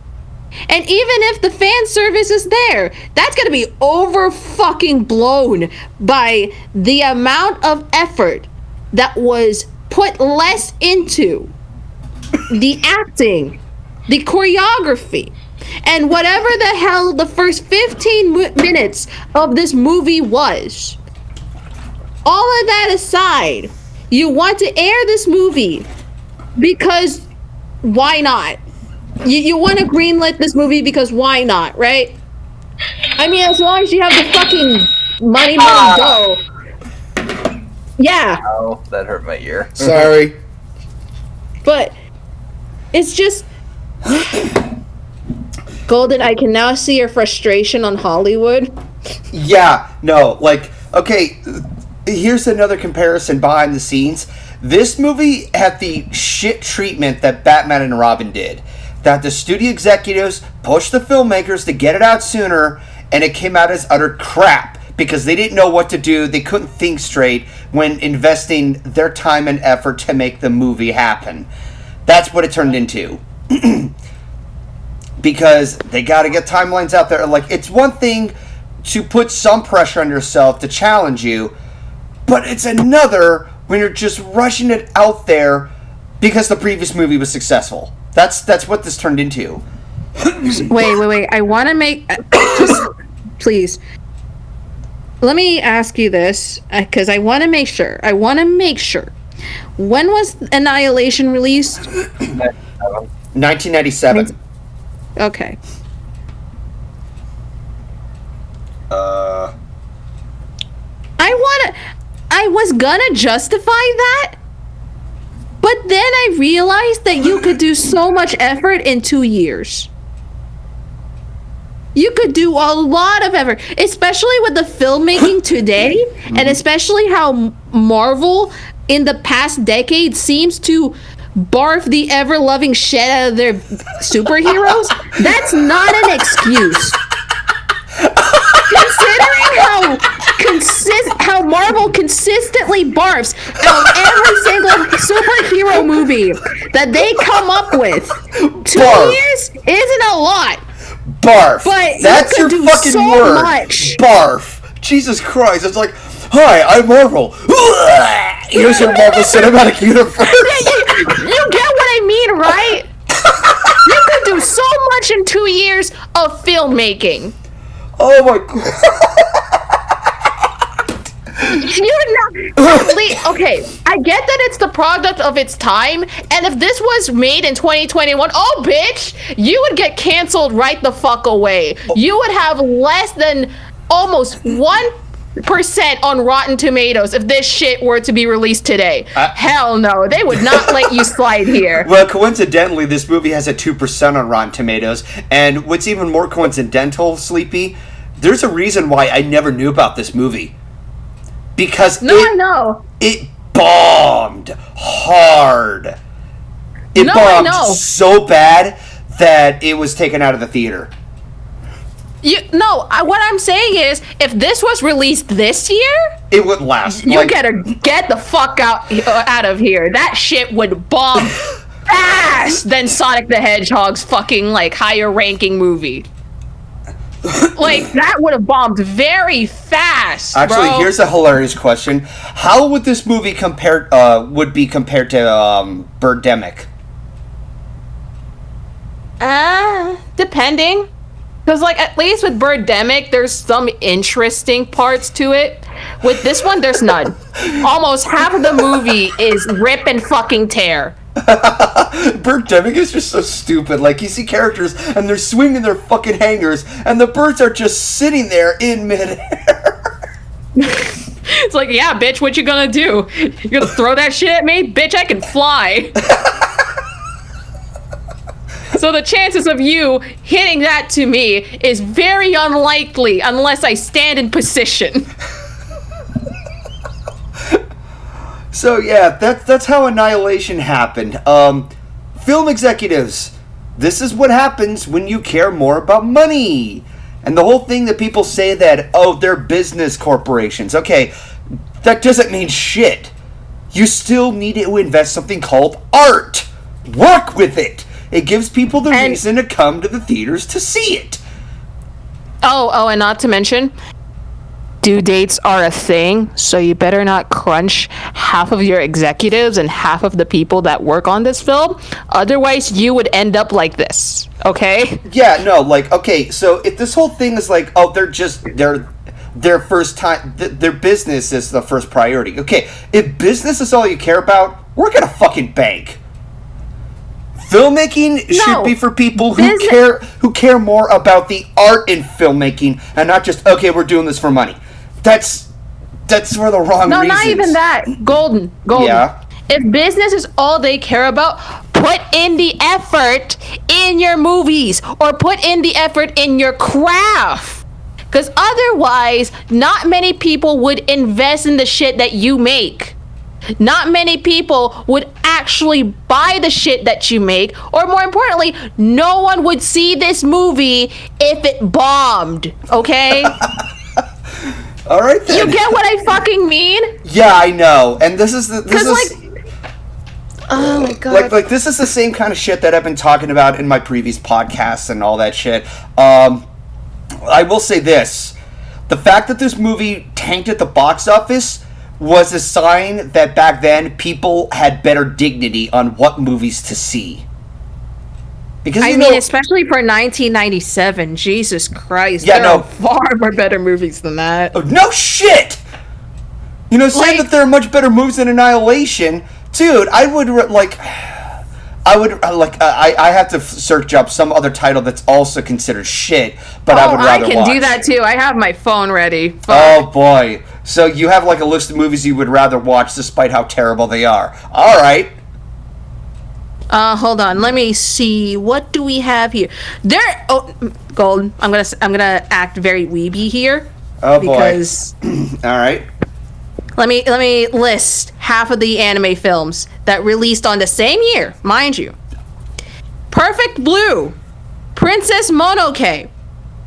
And even if the fan service is there, that's gonna be over fucking blown by the amount of effort that was put less into the acting, the choreography, and whatever the hell the first 15 minutes of this movie was. All of that aside, you want to air this movie because why not? You want to greenlit this movie because why not, right? I mean, as long as you have the fucking money go. Yeah. Oh, that hurt my ear. Sorry. But it's just... Golden, I can now see your frustration on Hollywood. Yeah, no, like, okay, here's another comparison behind the scenes. This movie had the shit treatment that Batman and Robin did. That the studio executives pushed the filmmakers to get it out sooner, and it came out as utter crap because they didn't know what to do. They couldn't think straight when investing their time and effort to make the movie happen. That's what it turned into. Because they got to get timelines out there. Like, it's one thing to put some pressure on yourself to challenge you, but it's another when you're just rushing it out there because the previous movie was successful. That's what this turned into. Wait. I want to make... just, please. Let me ask you this, because I want to make sure. When was Annihilation released? 1997. Okay. I was gonna justify that, but then I realized that you could do so much effort in 2 years. You could do a lot of effort, especially with the filmmaking today, and especially how Marvel in the past decade seems to barf the ever-loving shit out of their superheroes. That's not an excuse. Considering how Marvel consistently barfs out every single superhero movie that they come up with, 2 years isn't a lot. Barf. But that's your fucking so word. Much. Barf. Jesus Christ. It's like, hi, I'm Marvel. Here's your Marvel Cinematic Universe. You get what I mean, right? You could do so much in 2 years of filmmaking. Oh my God. You're not okay. I get that it's the product of its time, and if this was made in 2021, oh bitch, you would get canceled right the fuck away. You would have less than almost 1% on Rotten Tomatoes if this shit were to be released today. Hell no, they would not let you slide here. Well, coincidentally, this movie has a 2% on Rotten Tomatoes, and what's even more coincidental, Sleepy, there's a reason why I never knew about this movie. Because I know. It bombed hard. It bombed so bad that it was taken out of the theater. What I'm saying is, if this was released this year, it wouldn't last. You gotta get the fuck out of here. That shit would bomb fast than Sonic the Hedgehog's fucking higher ranking movie. That would have bombed very fast. Actually, bro. Here's a hilarious question: how would this movie be compared to Birdemic? Depending. Because, at least with Birdemic, there's some interesting parts to it. With this one, there's none. Almost half of the movie is rip and fucking tear. Birdemic is just so stupid. You see characters, and they're swinging their fucking hangers, and the birds are just sitting there in midair. It's yeah, bitch, what you gonna do? You gonna throw that shit at me? Bitch, I can fly. So the chances of you hitting that to me is very unlikely unless I stand in position. So yeah, that's how Annihilation happened. Film executives, this is what happens when you care more about money. And the whole thing that people say that, they're business corporations. Okay, that doesn't mean shit. You still need to invest something called art. Work with it. It gives people the reason to come to the theaters to see it. Oh, and not to mention, due dates are a thing, so you better not crunch half of your executives and half of the people that work on this film. Otherwise, you would end up like this, okay? Yeah, no, okay, so if this whole thing is their first time, their business is the first priority. Okay, if business is all you care about, work at a fucking bank. Filmmaking should be for people who care more about the art in filmmaking and not just, okay, we're doing this for money. That's for the wrong reasons. No, not even that. Golden. Yeah. If business is all they care about, put in the effort in your movies or put in the effort in your craft. Because otherwise, not many people would invest in the shit that you make. Not many people would actually buy the shit that you make, or more importantly, no one would see this movie if it bombed, okay? All right then. You get what I fucking mean? Yeah, I know. And this is oh my god. This is the same kind of shit that I've been talking about in my previous podcasts and all that shit. I will say this. The fact that this movie tanked at the box office was a sign that back then people had better dignity on what movies to see. Because especially for 1997, Jesus Christ, there are far more better movies than that. Oh, no shit! Saying that there are much better movies than Annihilation, dude, I have to search up some other title that's also considered shit, but I would rather watch. I can do that too. I have my phone ready. Fuck. Oh boy. So you have like a list of movies you would rather watch despite how terrible they are. All right. Hold on. Let me see. What do we have here? Golden. I'm gonna act very weeby here. Oh because boy. All right. Let me list half of the anime films that released on the same year, mind you. Perfect Blue, Princess Mononoke,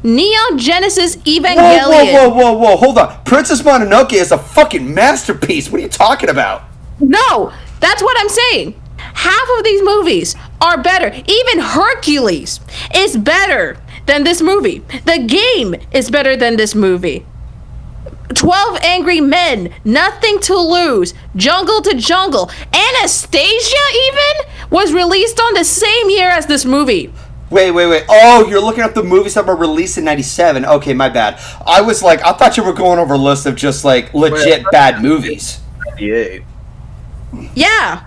Neon Genesis Evangelion. Whoa, hold on. Princess Mononoke is a fucking masterpiece. What are you talking about? No, that's what I'm saying. Half of these movies are better. Even Hercules is better than this movie. The Game is better than this movie. 12 Angry Men, Nothing to Lose, Jungle to Jungle, Anastasia even was released on the same year as this movie. Wait. Oh, you're looking up the movies that were released in 97. Okay, my bad. I thought you were going over a list of just like legit bad movies. 98. Yeah.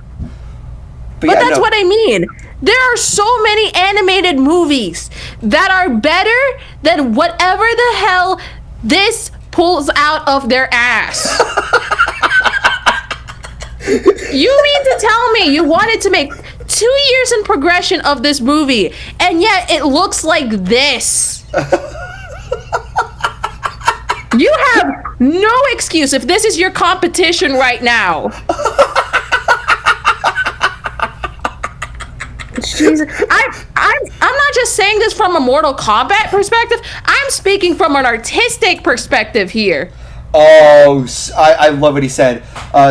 But yeah, that's what I mean. There are so many animated movies that are better than whatever the hell this pulls out of their ass. You mean to tell me you wanted to make 2 years in progression of this movie, and yet it looks like this? You have no excuse if this is your competition right now. Jesus, I'm not just saying this from a Mortal Kombat perspective. I'm speaking from an artistic perspective here. Oh, I love what he said.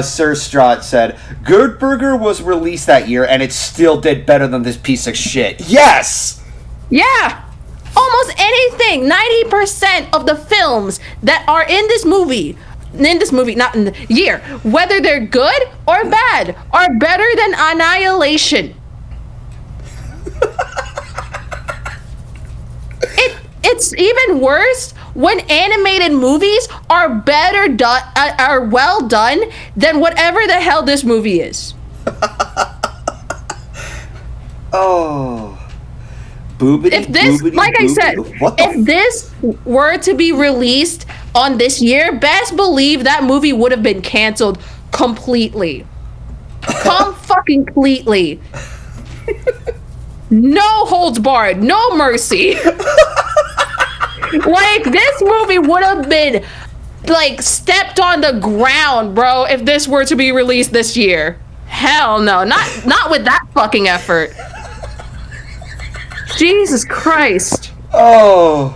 Sir Strott said, Good Burger was released that year, and it still did better than this piece of shit. Yes! Yeah! Almost anything, 90% of the films that are in this movie, not in the year, whether they're good or bad, are better than Annihilation. It's even worse when animated movies are are well done than whatever the hell this movie is. Oh. Boobity, If this, boobity, like I boobity. said, if this were to be released on this year, best believe that movie would have been canceled completely. Fucking-completely. No holds barred, no mercy. Like, this movie would have been, like, stepped on the ground, bro, if this were to be released this year. Hell no, not with that fucking effort. Jesus Christ. Oh.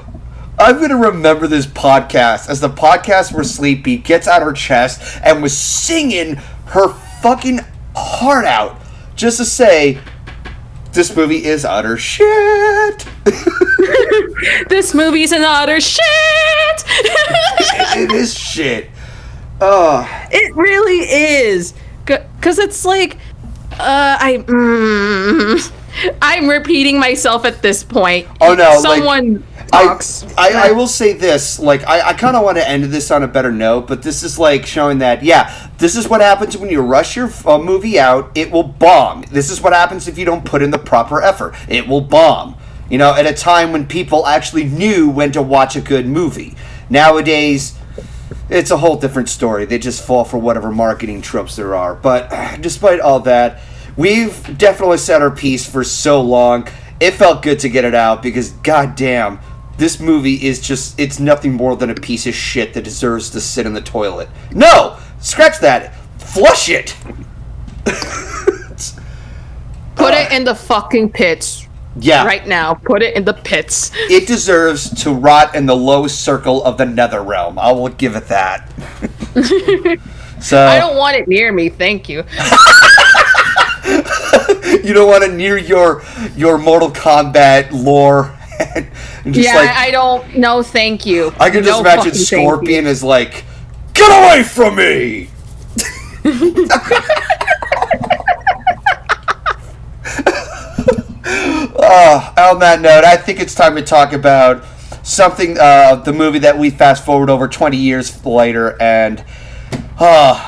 I'm going to remember this podcast as the podcast where Sleepy gets out her chest and was singing her fucking heart out just to say, this movie is utter shit. This movie's an utter shit. It is shit. Oh. It really is. Because it's like, I'm repeating myself at this point. Oh no! Someone talks. I will say this. Like, I kind of want to end this on a better note, but this is like showing that this is what happens when you rush your movie out. It will bomb. This is what happens if you don't put in the proper effort. It will bomb. You know, at a time when people actually knew when to watch a good movie. Nowadays, it's a whole different story. They just fall for whatever marketing tropes there are. But despite all that, we've definitely said our piece for so long. It felt good to get it out because, goddamn, this movie is just, it's nothing more than a piece of shit that deserves to sit in the toilet. No! Scratch that! Flush it! Put it in the fucking pits. Yeah. Right now. Put it in the pits. It deserves to rot in the lowest circle of the nether realm. I will give it that. So I don't want it near me, thank you. You don't want it near your Mortal Kombat lore. And just I don't. No, thank you. I can just imagine Scorpion is like, get away from me! On that note, I think it's time to talk about something, the movie that we fast forward over 20 years later, and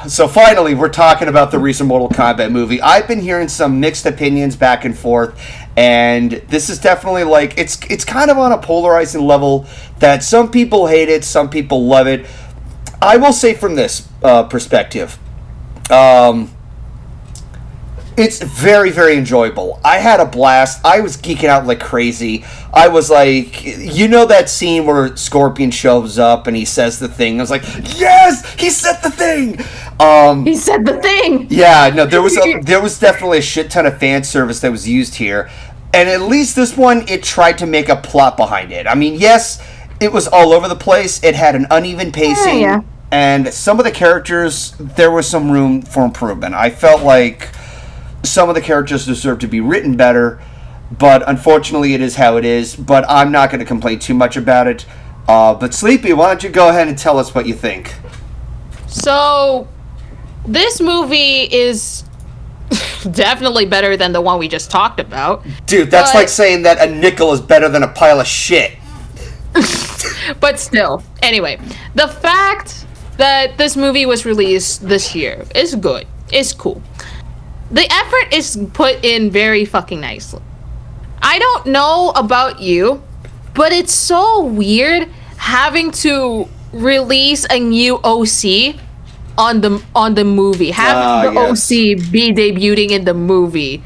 so finally we're talking about the recent Mortal Kombat movie. I've been hearing some mixed opinions back and forth, and this is definitely like, it's kind of on a polarizing level that some people hate it, some people love it. I will say from this perspective, it's very, very enjoyable. I had a blast. I was geeking out like crazy. I was like, you know that scene where Scorpion shows up and he says the thing? I was like, yes! He said the thing! He said the thing! Yeah, no, there was definitely a shit ton of fan service that was used here. And at least this one, it tried to make a plot behind it. I mean, yes, it was all over the place. It had an uneven pacing. Yeah. And some of the characters, there was some room for improvement. I felt like some of the characters deserve to be written better, but unfortunately it is how it is. But I'm not going to complain too much about it. But Sleepy, why don't you go ahead and tell us what you think? So, this movie is definitely better than the one we just talked about. Dude, that's like saying that a nickel is better than a pile of shit. But still, anyway, the fact that this movie was released this year is good. It's cool. The effort is put in very fucking nicely. I don't know about you, but it's so weird having to release a new OC on the movie. Have the OC be debuting in the movie.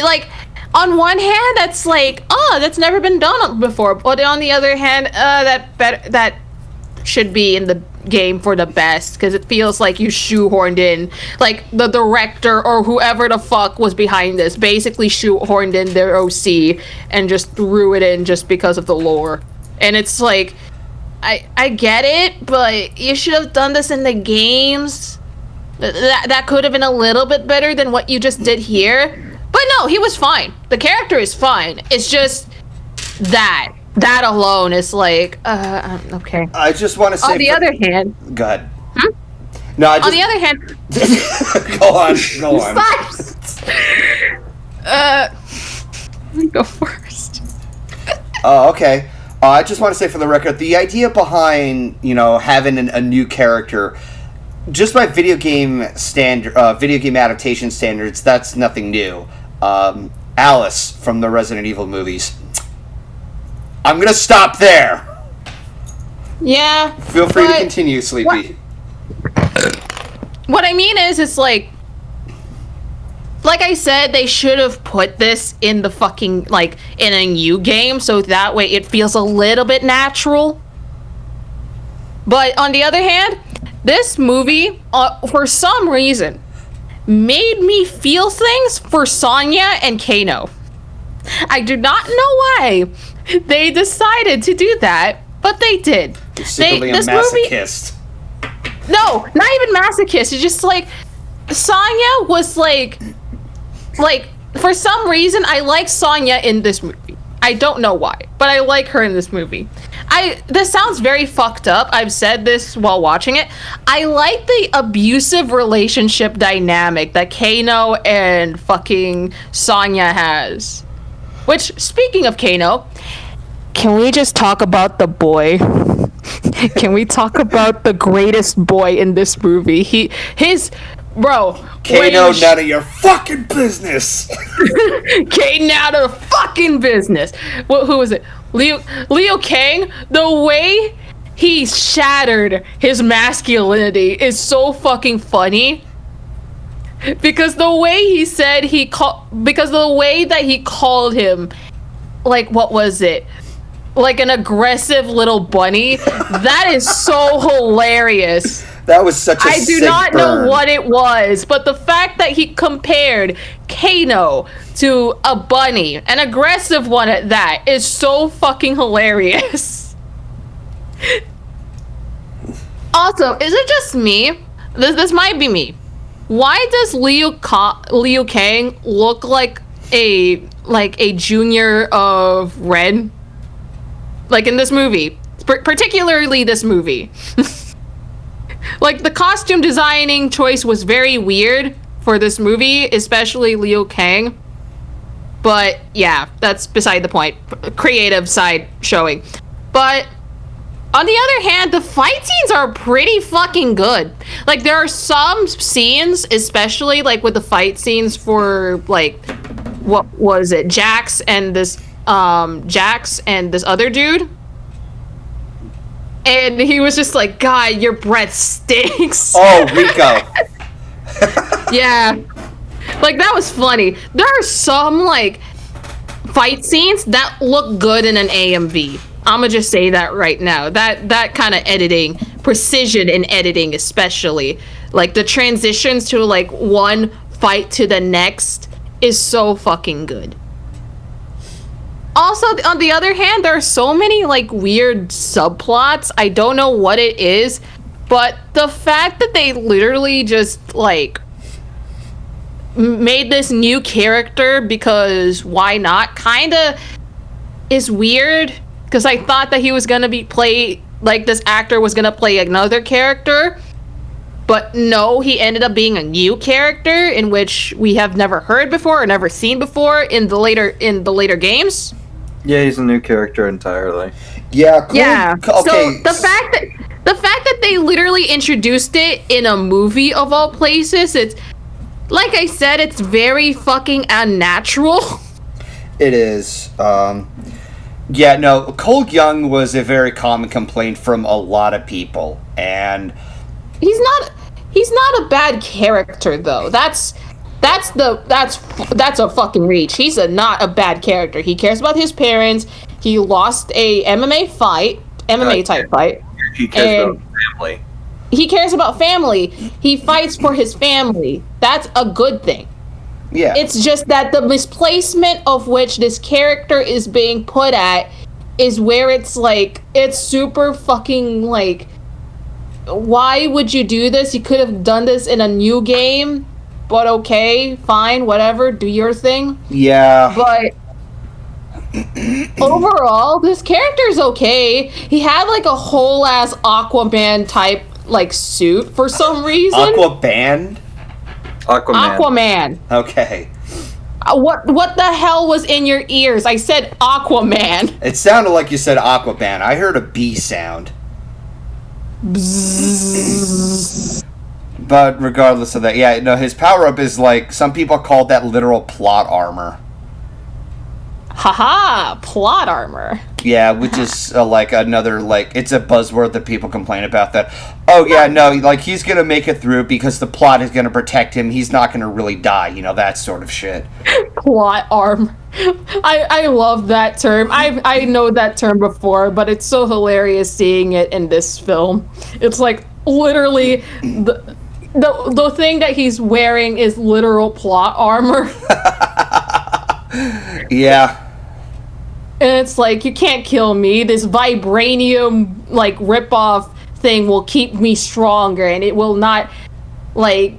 Like, on one hand, that's like, that's never been done before. But on the other hand, that should be in the game for the best, because it feels like you shoehorned in, like the director or whoever the fuck was behind this basically shoehorned in their OC and just threw it in just because of the lore. And it's like, I get it, but you should have done this in the games. That could have been a little bit better than what you just did here. But no, he was fine. The character is fine. It's just that alone is like, okay. I just want to say... On the other hand... Go ahead. No, on the other hand... Go on. Let me go first. Oh, okay. I just want to say for the record, the idea behind, having a new character, just by video game adaptation standards, that's nothing new. Alice from the Resident Evil movies. I'm gonna stop there. Yeah. Feel free to continue, Sleepy. What I mean is, it's like I said, they should have put this in the fucking, in a new game, so that way it feels a little bit natural. But on the other hand, this movie, for some reason, made me feel things for Sonya and Kano. I do not know why they decided to do that, but they did. You're secretly a masochist. No, not even masochist. It's just like Sonya was like for some reason I like Sonya in this movie. I don't know why, but I like her in this movie. This sounds very fucked up. I've said this while watching it. I like the abusive relationship dynamic that Kano and fucking Sonya has. Which, speaking of Kano, can we just talk about the boy? Can we talk about the greatest boy in this movie? Bro. Kano, none of your fucking business. Kano, out of fucking business. Who was it? Liu Kang. The way he shattered his masculinity is so fucking funny. Because the way he said because the way that he called him, what was it? Like an aggressive little bunny. That is so hilarious. That was such a I do not know what it was, but the fact that he compared Kano to a bunny, an aggressive one at that, is so fucking hilarious. Also, is it just me? This might be me. Why does Liu Kang look like a junior of Ren? In this movie. Particularly this movie. The costume designing choice was very weird for this movie, especially Liu Kang. But yeah, that's beside the point. Creative side showing. But on the other hand, the fight scenes are pretty fucking good. There are some scenes, especially with the fight scenes for what was it? Jax and this other dude. And he was just like, God, your breath stinks. Oh, Rico. Yeah. Like, that was funny. There are some, like, fight scenes that look good in an AMV. I'ma just say that right now. That kind of editing, precision in editing especially. Like, the transitions to, like, one fight to the next is so fucking good. Also, on the other hand, there are so many, like, weird subplots. I don't know what it is, but the fact that they literally just, like, made this new character because why not kind of is weird, because I thought that he was gonna this actor was gonna play another character, but no, he ended up being a new character in which we have never heard before or never seen before in the later games. Yeah, he's a new character entirely. Yeah, cool. Yeah. Okay. So the fact that they literally introduced it in a movie of all places, it's like I said, it's very fucking unnatural. It is. Yeah, no, Cole Young was a very common complaint from a lot of people, and He's not a bad character though. That's a fucking reach. He's not a bad character. He cares about his parents. He lost a MMA type fight. He cares about family. He cares about family. He fights for his family. That's a good thing. yeah. It's just that the misplacement of which this character is being put at is where it's like, it's super fucking like, why would you do this? You could have done this in a new game, but okay, fine, whatever, do your thing. Yeah. But overall, this character's okay. He had like a whole ass Aquaman type like suit for some reason. Aquaman? Aquaman. Okay. What the hell was in your ears? I said Aquaman. It sounded like you said Aquaman. I heard a bee sound. But regardless of that, yeah, no, his power-up is like, some people call that literal plot armor. Haha, plot armor. Yeah, which is like another, like, it's a buzzword that people complain about that. Oh, yeah, no, like, he's going to make it through because the plot is going to protect him. He's not going to really die, you know, that sort of shit. Plot armor. I love that term. I know that term before, but it's so hilarious seeing it in this film. It's like, literally, the thing that he's wearing is literal plot armor. Yeah. And it's like, you can't kill me. This vibranium, like, rip-off thing will keep me stronger, and it will not, like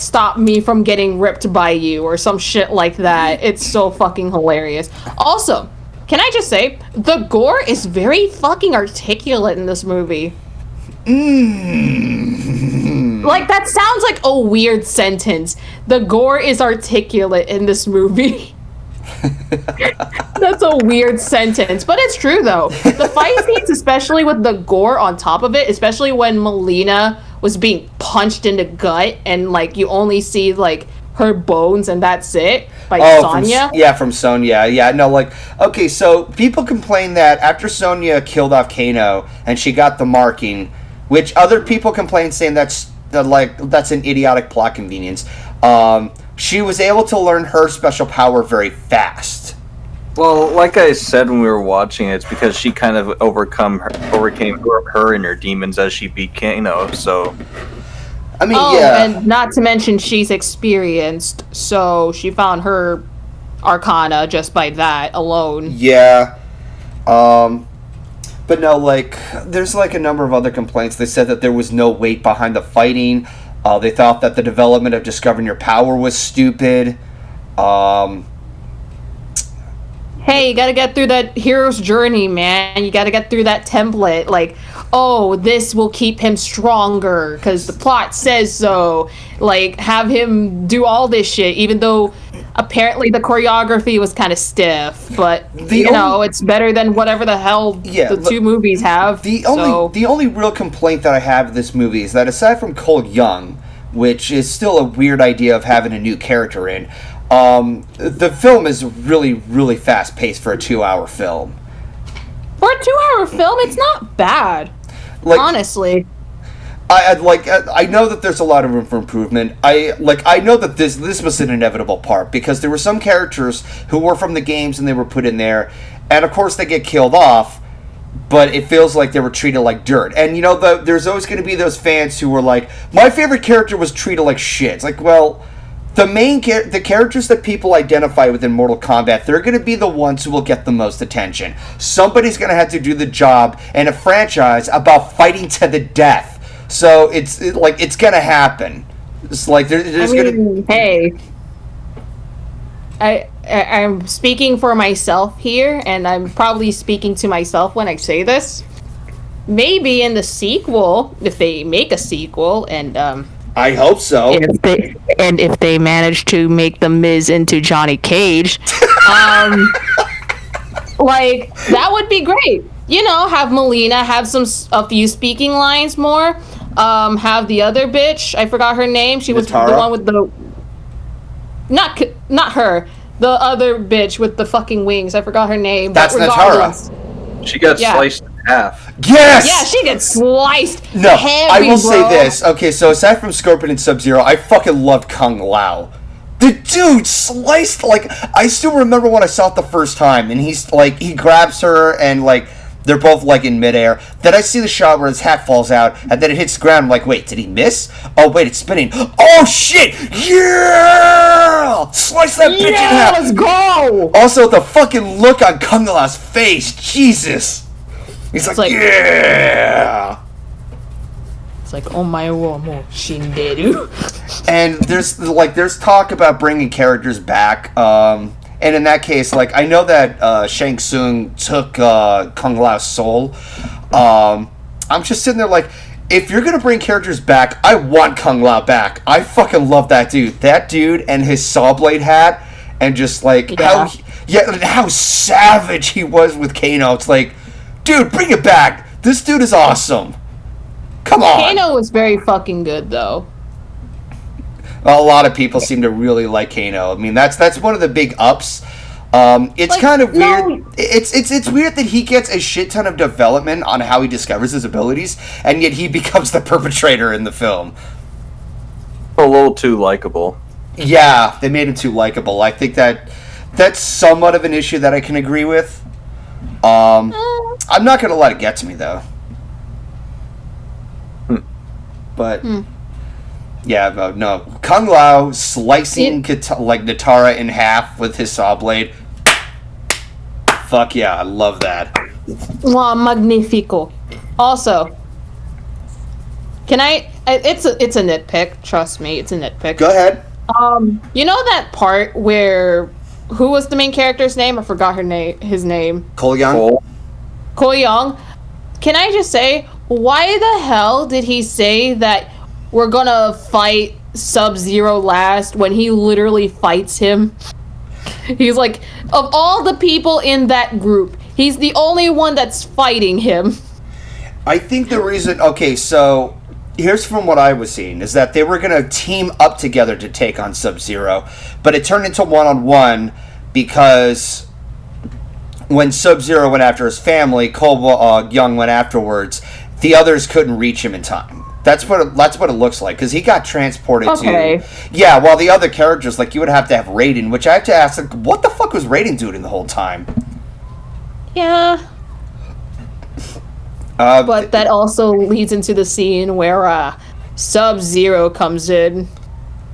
stop me from getting ripped by you, or some shit like that. It's so fucking hilarious. Also, can I just say, the gore is very fucking articulate in this movie. Like, that sounds like a weird sentence. The gore is articulate in this movie. That's a weird sentence, but it's true though. The fight scenes, especially with the gore on top of it, especially when Melina was being punched in the gut and like you only see like her bones and that's it, by Sonya. From Sonya. Yeah, no, like, okay, so people complain that after Sonya killed off Kano and she got the marking, which other people complain saying that's an idiotic plot convenience. She was able to learn her special power very fast. Well, like I said when we were watching it, it's because she kind of overcame her inner demons as she beat Kano, so... I mean, yeah. And not to mention she's experienced, so she found her arcana just by that alone. Yeah. But no, like, there's like a number of other complaints. They said that there was no weight behind the fighting. They thought that the development of discovering your power was stupid. Hey, you gotta get through that hero's journey, man. You gotta get through that template. Like, oh, this will keep him stronger because the plot says so. Like, have him do all this shit, even though apparently the choreography was kind of stiff. But, it's better than whatever the hell the two movies have. The only real complaint that I have with this movie is that aside from Cole Young, which is still a weird idea of having a new character in, the film is really, really fast-paced for a 2-hour film. For a a 2-hour film, it's not bad. Like, honestly. I know that there's a lot of room for improvement. I know that this was an inevitable part, because there were some characters who were from the games and they were put in there, and of course they get killed off, but it feels like they were treated like dirt. And there's always going to be those fans who were like, my favorite character was treated like shit. It's like, well, the characters that people identify with in Mortal Kombat, they're going to be the ones who will get the most attention. Somebody's going to have to do the job in a franchise about fighting to the death. So it's going to happen. It's like there's going to... Hey, I'm speaking for myself here, and I'm probably speaking to myself when I say this. Maybe in the sequel, if they make a sequel, and I hope so. If they manage to make the Miz into Johnny Cage, like that would be great. Have Melina have a few speaking lines more. Have the other bitch, I forgot her name. She was Natara? the one with the not her. The other bitch with the fucking wings. I forgot her name. That's Natara. She got sliced in half. Yes! Yeah, she gets sliced. No, heavy, I will bro. say this. Okay, so aside from Scorpion and Sub-Zero, I fucking loved Kung Lao. The dude sliced, I still remember when I saw it the first time, and he's, he grabs her, and, they're both, in midair. Then I see the shot where his hat falls out, and then it hits the ground. I'm like, wait, did he miss? Oh, wait, it's spinning. Oh, shit! Yeah! Slice that bitch in half. Let's go! Also, the fucking look on Kung Lao's face. Jesus. He's like, yeah! It's like, oh my wo mo shinderu. And there's talk about bringing characters back. And in that case, I know that Shang Tsung took Kung Lao's soul. I'm just sitting there if you're going to bring characters back, I want Kung Lao back. I fucking love that dude. That dude and his saw blade hat, and just how savage he was with Kano. It's like, dude, bring it back. This dude is awesome. Come on. Kano was very fucking good, though. A lot of people seem to really like Kano. I mean, that's one of the big ups. It's kind of weird. No. It's weird that he gets a shit ton of development on how he discovers his abilities, and yet he becomes the perpetrator in the film. A little too likable. Yeah, they made him too likable. I think that's somewhat of an issue that I can agree with. I'm not gonna let it get to me though. But. Yeah, no. Kung Lao slicing Natara in half with his saw blade. Fuck yeah, I love that. Wow, magnifico. Also, can it's a nitpick, trust me, it's a nitpick. Go ahead. You know that part where, who was the main character's name? I forgot his name. Cole Young? Cole Young. Can I just say, why the hell did he say that we're gonna fight Sub-Zero last when he literally fights him? He's like, of all the people in that group, he's the only one that's fighting him. I think the reason... Okay, so here's from what I was seeing, is that they were going to team up together to take on Sub-Zero, but it turned into one-on-one because when Sub-Zero went after his family, Cole Young went afterwards, the others couldn't reach him in time. That's what it looks like, because he got transported to... Yeah, while the other characters, you would have to have Raiden, which I have to ask, what the fuck was Raiden doing the whole time? Yeah. But that also leads into the scene where Sub-Zero comes in.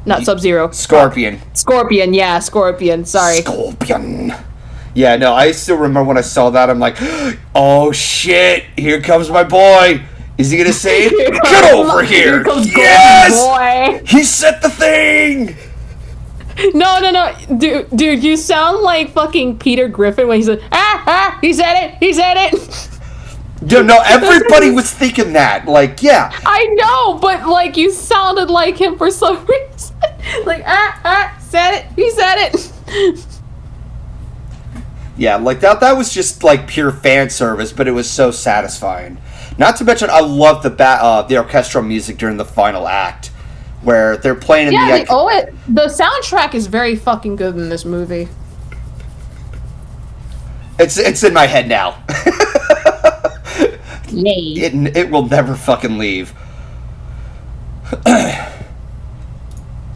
Not Sub-Zero. Scorpion. Scorpion, yeah, Scorpion, sorry. Scorpion. Yeah, no, I still remember when I saw that, I'm like, oh shit, here comes my boy. Is he gonna save? Get over here! Here comes yes! Boy. He set the thing! No. Dude, you sound like fucking Peter Griffin when he said, he said it! Dude, no, everybody was thinking that. Yeah. I know, but, you sounded like him for some reason. Said it, he said it! Yeah, that was just, pure fan service, but it was so satisfying. Not to mention, I love the orchestral music during the final act, where they're playing in the soundtrack is very fucking good in this movie. It's in my head now. Yay. It will never fucking leave.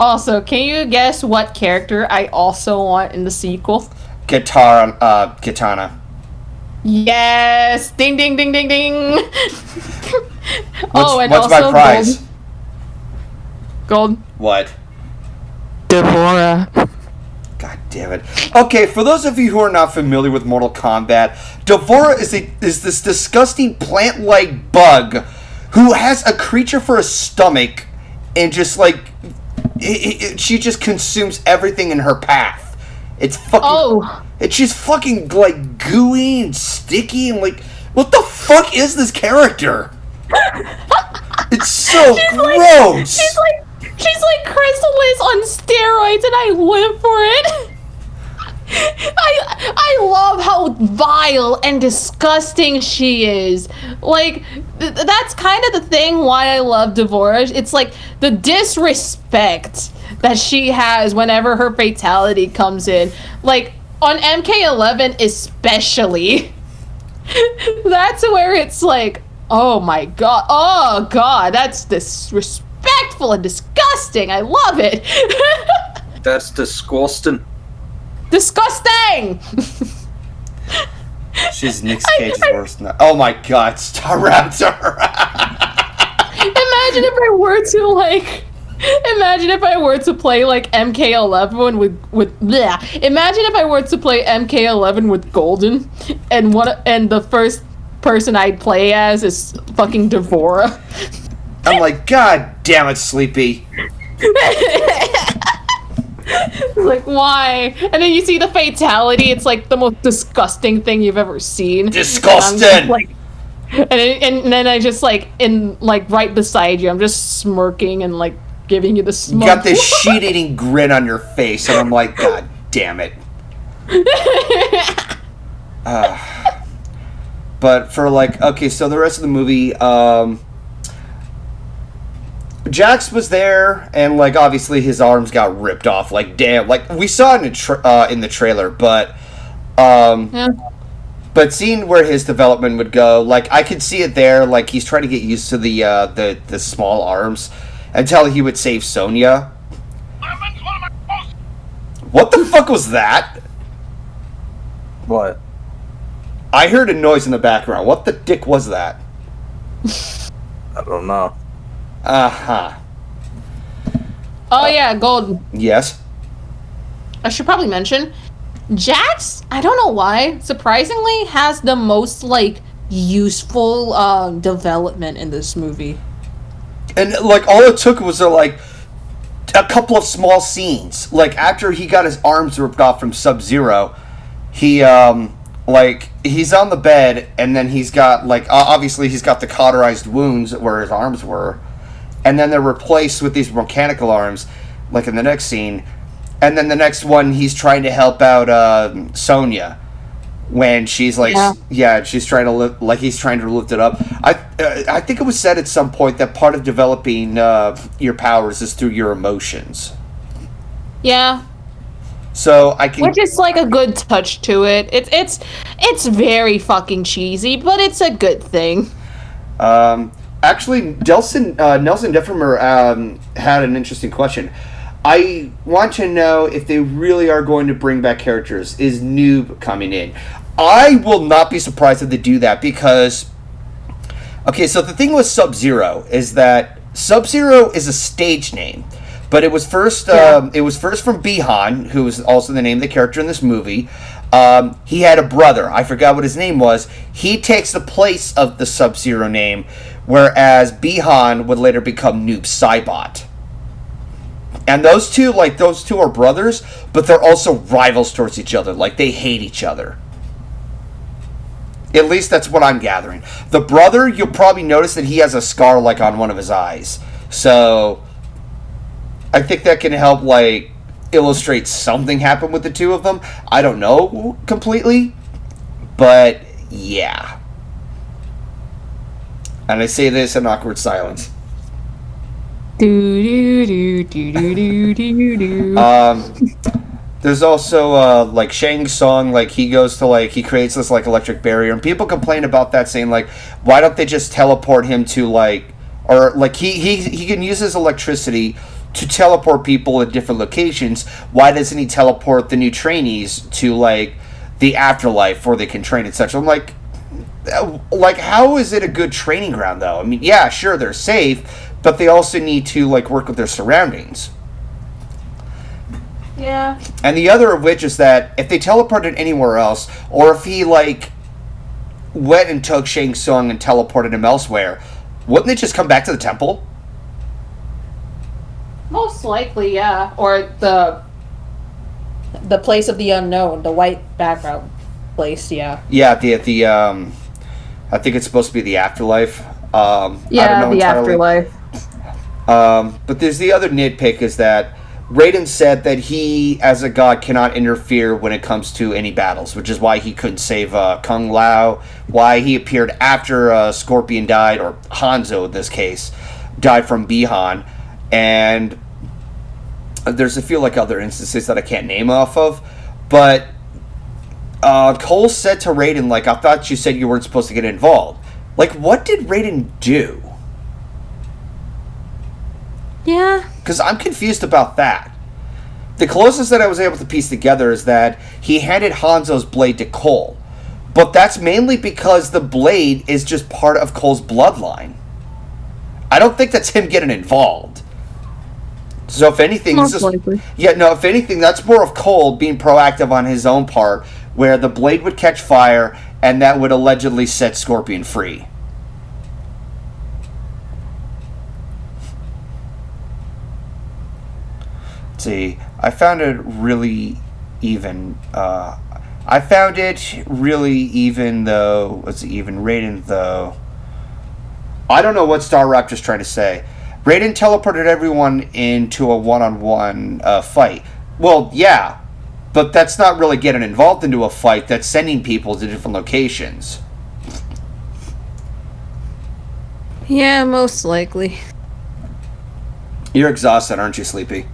Also, can you guess what character I also want in the sequel? Katana. Yes! Ding ding ding ding ding! What's my prize? Gold. What? Devora. God damn it. Okay, for those of you who are not familiar with Mortal Kombat, Devora is this disgusting plant-like bug who has a creature for a stomach and just like she just consumes everything in her path. It's fucking. Oh. She's fucking like gooey and sticky and like, what the fuck is this character? It's so gross. She's like Chrysalis on steroids, and I live for it. I love how vile and disgusting she is. Like, that's kind of the thing why I love Devora. It's like the disrespect that she has whenever her fatality comes in. Like, on MK11 especially. That's where it's like, oh my god. Oh god, that's disrespectful and disgusting. I love it. That's disgusting. Disgusting! She's Nick Cage's worst. Oh my god, Star Raptor! Imagine if I were to play like MK11 with bleh. Imagine if I were to play MK11 with Golden, and the first person I'd play as is fucking Devora. I'm like, god damn it, Sleepy. Like, why? And then you see the fatality. It's like the most disgusting thing you've ever seen. Disgusting. And then I just like right beside you. I'm just smirking and like giving you the smoke. You got this shit-eating grin on your face, and I'm like, god damn it. But for like, okay, so the rest of the movie, Jax was there, and like obviously his arms got ripped off. Like damn, like we saw it in the trailer, but Yeah. but seeing where his development would go, like I could see it there. Like he's trying to get used to the small arms until he would save Sonya. What the fuck was that? What? I heard a noise in the background. What the dick was that? I don't know. Uh-huh. Oh yeah, Golden. Yes? I should probably mention, Jax, I don't know why, surprisingly has the most like useful development in this movie. And like all it took was like a couple of small scenes. Like after he got his arms ripped off from Sub-Zero, he like he's on the bed, and then he's got like obviously he's got the cauterized wounds where his arms were, and then they're replaced with these mechanical arms like in the next scene. And then the next one he's trying to help out Sonya when she's like she's trying to he's trying to lift it up. I think it was said at some point that part of developing your powers is through your emotions. Yeah. So I can, which is like a good touch to it. It's very fucking cheesy, but it's a good thing. Actually, Nelson Deffermer had an interesting question. I want to know if they really are going to bring back characters. Is Noob coming in? I will not be surprised if they do that because, okay, so the thing with Sub-Zero is that Sub-Zero is a stage name. But it was first from Bihan, who was also the name of the character in this movie. He had a brother. I forgot what his name was. He takes the place of the Sub-Zero name, whereas Bihan would later become Noob Saibot. And those two are brothers, but they're also rivals towards each other. Like, they hate each other. At least that's what I'm gathering. The brother, you'll probably notice that he has a scar, like, on one of his eyes. So I think that can help, like, illustrate something happened with the two of them. I don't know completely, but yeah. And I say this in awkward silence. There's also like Shang Tsung, like he goes to like he creates this like electric barrier, and people complain about that, saying like, why don't they just teleport him to like, or like he can use his electricity to teleport people at different locations. Why doesn't he teleport the new trainees to like the afterlife where they can train and such? I'm like how is it a good training ground though? I mean, yeah, sure they're safe, but they also need to like work with their surroundings. Yeah. And the other of which is that if they teleported anywhere else, or if he like went and took Shang Tsung and teleported him elsewhere, wouldn't they just come back to the temple? Most likely, yeah. Or the place of the unknown, the white background place, yeah. Yeah, the I think it's supposed to be the afterlife. I don't know the entirely. afterlife. But there's the other nitpick is that Raiden said that he, as a god, cannot interfere when it comes to any battles, which is why he couldn't save Kung Lao, why he appeared after Scorpion died, or Hanzo in this case, died from Bihan, and there's a few like other instances that I can't name off of, but Cole said to Raiden, like, I thought you said you weren't supposed to get involved. Like, what did Raiden do? Yeah. Because I'm confused about that. The closest that I was able to piece together is that he handed Hanzo's blade to Cole. But that's mainly because the blade is just part of Cole's bloodline. I don't think that's him getting involved. So if anything, if anything, that's more of Cole being proactive on his own part, where the blade would catch fire, and that would allegedly set Scorpion free. See, I found it really even. I found it really even though. What's even Raiden though? I don't know what Star Raptor's trying to say. Raiden teleported everyone into a one-on-one fight. Well, yeah, but that's not really getting involved into a fight. That's sending people to different locations. Yeah, most likely. You're exhausted, aren't you, Sleepy?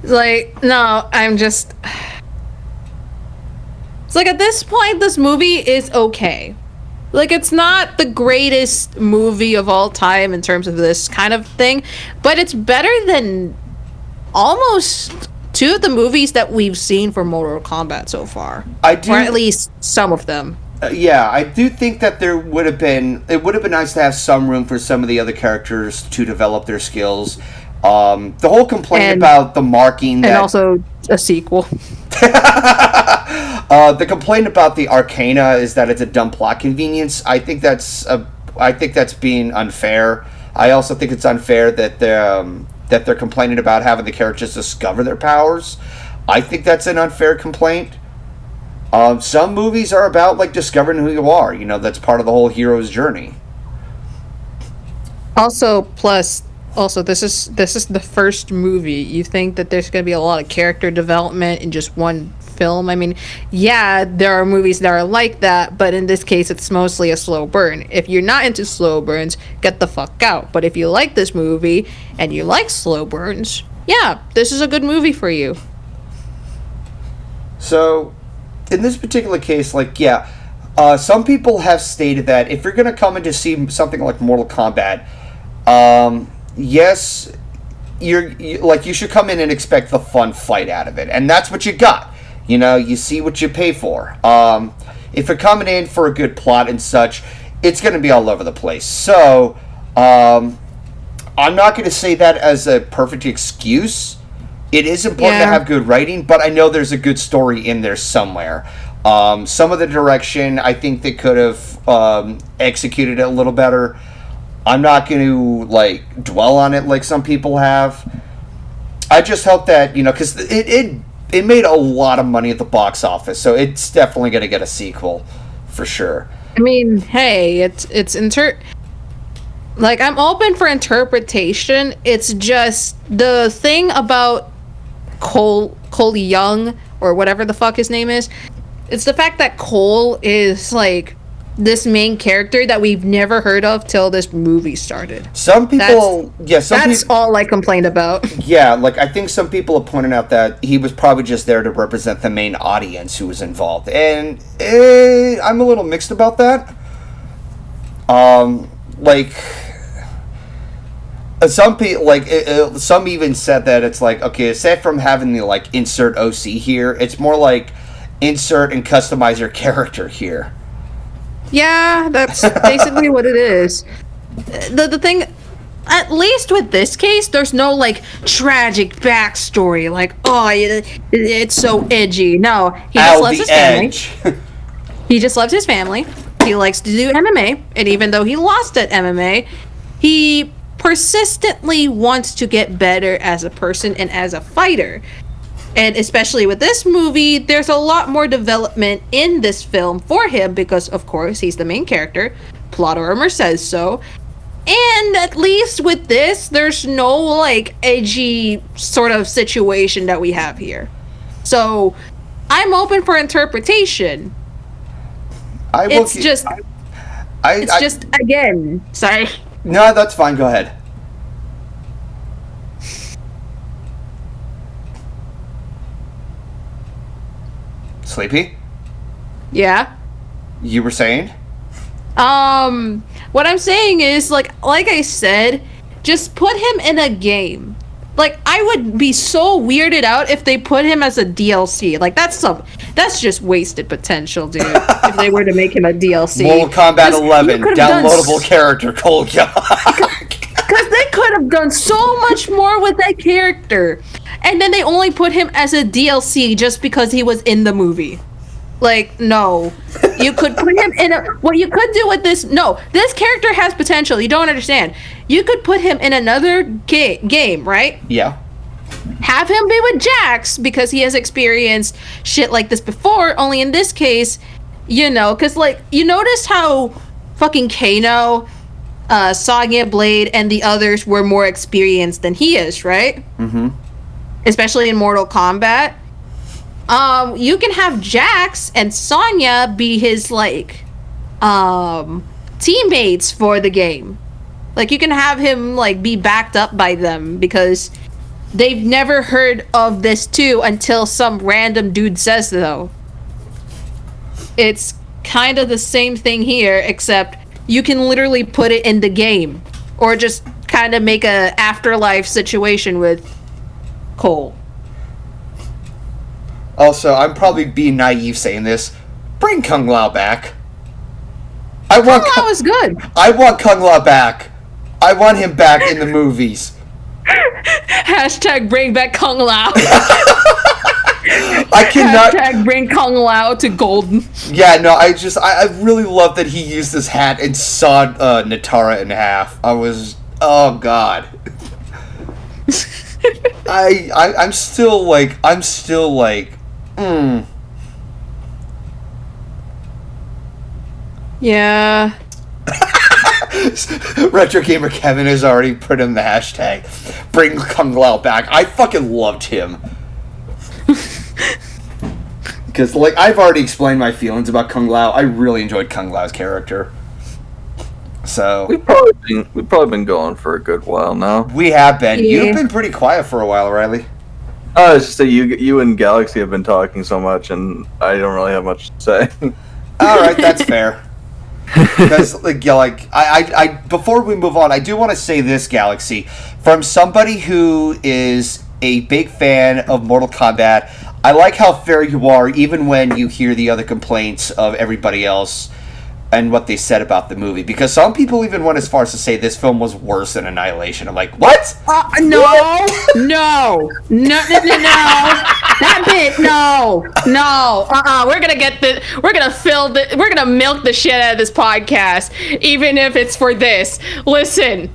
Like, no, I'm just... It's like, at this point, this movie is okay. Like, it's not the greatest movie of all time in terms of this kind of thing, but it's better than almost two of the movies that we've seen for Mortal Kombat so far. I do, or at least some of them. Yeah, I do think that it would have been nice to have some room for some of the other characters to develop their skills. The whole complaint about the marking and also a sequel. The complaint about the Arcana is that it's a dumb plot convenience. I think that's being unfair. I also think it's unfair that they're complaining about having the characters discover their powers. I think that's an unfair complaint. Some movies are about like discovering who you are. You know, that's part of the whole hero's journey. Also, this is the first movie. You think that there's going to be a lot of character development in just one film? I mean, yeah, there are movies that are like that, but in this case, it's mostly a slow burn. If you're not into slow burns, get the fuck out. But if you like this movie and you like slow burns, yeah, this is a good movie for you. So, in this particular case, like, yeah, some people have stated that if you're going to come in to see something like Mortal Kombat, yes, you should come in and expect the fun fight out of it, and that's what you got. You know, you see what you pay for. If you're coming in for a good plot and such, it's going to be all over the place. So, I'm not going to say that as a perfect excuse. It is important to have good writing, but I know there's a good story in there somewhere. Some of the direction, I think they could have executed it a little better. I'm not going to, like, dwell on it like some people have. I just hope that, you know, because it made a lot of money at the box office, so it's definitely going to get a sequel, for sure. I mean, hey, like, I'm open for interpretation. It's just the thing about Cole Young, or whatever the fuck his name is. It's the fact that Cole is, like, this main character that we've never heard of till this movie started. Some people, that's all I complained about. Yeah, like I think some people have pointed out that he was probably just there to represent the main audience who was involved, and I'm a little mixed about that. Like some people, some even said that it's like, okay, aside from having the like insert OC here, it's more like insert and customize your character here. Yeah, that's basically what it is. The thing, at least with this case, there's no like tragic backstory. Like, oh, it's so edgy. No, he just loves his family. He just loves his family. He likes to do MMA, and even though he lost at MMA, he persistently wants to get better as a person and as a fighter. And especially with this movie, there's a lot more development in this film for him because, of course, he's the main character. Plot armor says so. And at least with this, there's no, like, edgy sort of situation that we have here. So, I'm open for interpretation. Again, sorry. No, that's fine. Go ahead. Sleepy? Yeah? You were saying? What I'm saying is, like I said, just put him in a game. Like, I would be so weirded out if they put him as a DLC. Like, that's just wasted potential, dude. If they were to make him a DLC. Mortal Kombat 11, downloadable character, Cold Because they could have done so much more with that character. And then they only put him as a DLC just because he was in the movie. Like, no. You could put him in what you could do with this... No, this character has potential. You don't understand. You could put him in another game, right? Yeah. Have him be with Jax because he has experienced shit like this before. Only in this case, you know, because, like, you notice how fucking Kano, Sonya Blade, and the others were more experienced than he is, right? Mm-hmm. Especially in Mortal Kombat. You can have Jax and Sonya be his, like, teammates for the game. Like, you can have him, like, be backed up by them because they've never heard of this too until some random dude says so. It's kind of the same thing here, except you can literally put it in the game. Or just kind of make a afterlife situation with Cole. Also, I'm probably being naive saying this. Bring Kung Lao back. Kung Lao is good. I want Kung Lao back. I want him back in the movies. Hashtag bring back Kung Lao. I cannot. Hashtag bring Kung Lao to Golden. Yeah, no, I really love that he used this hat and sawed Natara in half. Oh god. I'm still like, Yeah. Retro Gamer Kevin has already put in the hashtag bring Kung Lao back. I fucking loved him. Because, like, I've already explained my feelings about Kung Lao. I really enjoyed Kung Lao's character. So we've probably been going for a good while now. We have been. Yeah. You've been pretty quiet for a while, Ryley. It's just that you and Galaxy have been talking so much, and I don't really have much to say. All right, that's fair. Because, I before we move on, I do want to say this, Galaxy, from somebody who is a big fan of Mortal Kombat. I like how fair you are, even when you hear the other complaints of everybody else and what they said about the movie. Because some people even went as far as to say this film was worse than Annihilation. I'm like, what? No. That bit, no. We're gonna milk the shit out of this podcast, even if it's for this. Listen,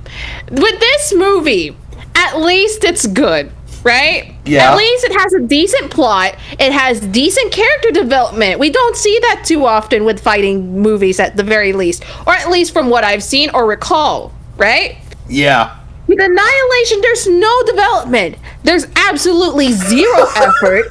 with this movie, at least it's good. Right? Yeah. At least it has a decent plot. It has decent character development. We don't see that too often with fighting movies at the very least. Or at least from what I've seen or recall. Right? Yeah. With Annihilation, there's no development. There's absolutely zero effort.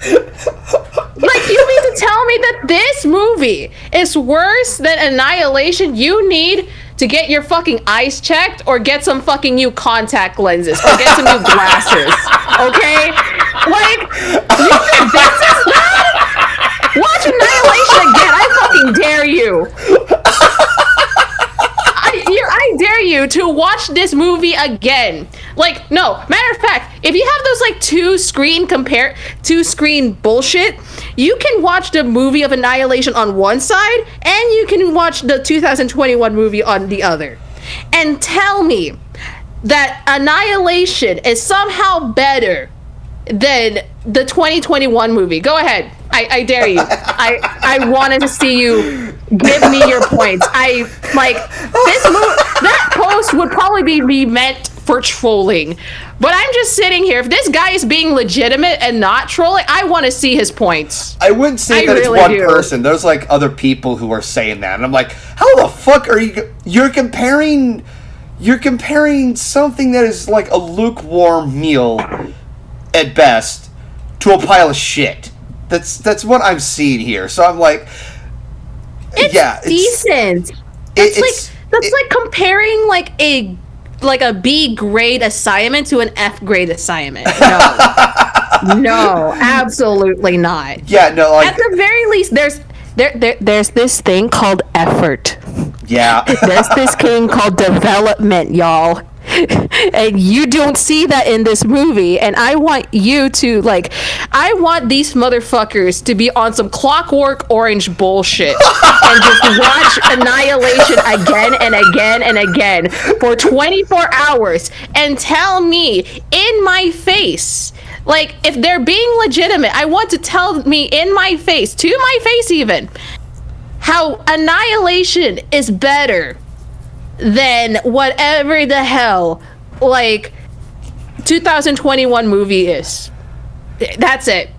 Like, you mean to tell me that this movie is worse than Annihilation, you need to get your fucking eyes checked or get some fucking new contact lenses or get some new glasses. Okay? Like, you think this is bad? Watch Annihilation again. I fucking dare you. I dare you to watch this movie again. Like, no, matter of fact, if you have those like two screen bullshit, you can watch the movie of Annihilation on one side and you can watch the 2021 movie on the other. And tell me that Annihilation is somehow better than the 2021 movie. Go ahead. I dare you. I wanted to see you give me your points. That post would probably be meant for trolling. But I'm just sitting here. If this guy is being legitimate and not trolling, I want to see his points. I wouldn't say that really it's one person. There's like other people who are saying that. And I'm like, how the fuck are you... You're comparing something that is like a lukewarm meal at best to a pile of shit. That's what I'm seeing here. So I'm like, it's decent. That's like comparing like a B grade assignment to an F grade assignment. No, absolutely not. Yeah, no. Like, at the very least, there's this thing called effort. Yeah. There's this thing called development, y'all. And you don't see that in this movie, and I want you to I want these motherfuckers to be on some Clockwork Orange bullshit and just watch Annihilation again and again and again for 24 hours and tell me in my face, like, if they're being legitimate, I want to tell me in my face, to my face even, how Annihilation is better than whatever the hell, 2021 movie is. That's it.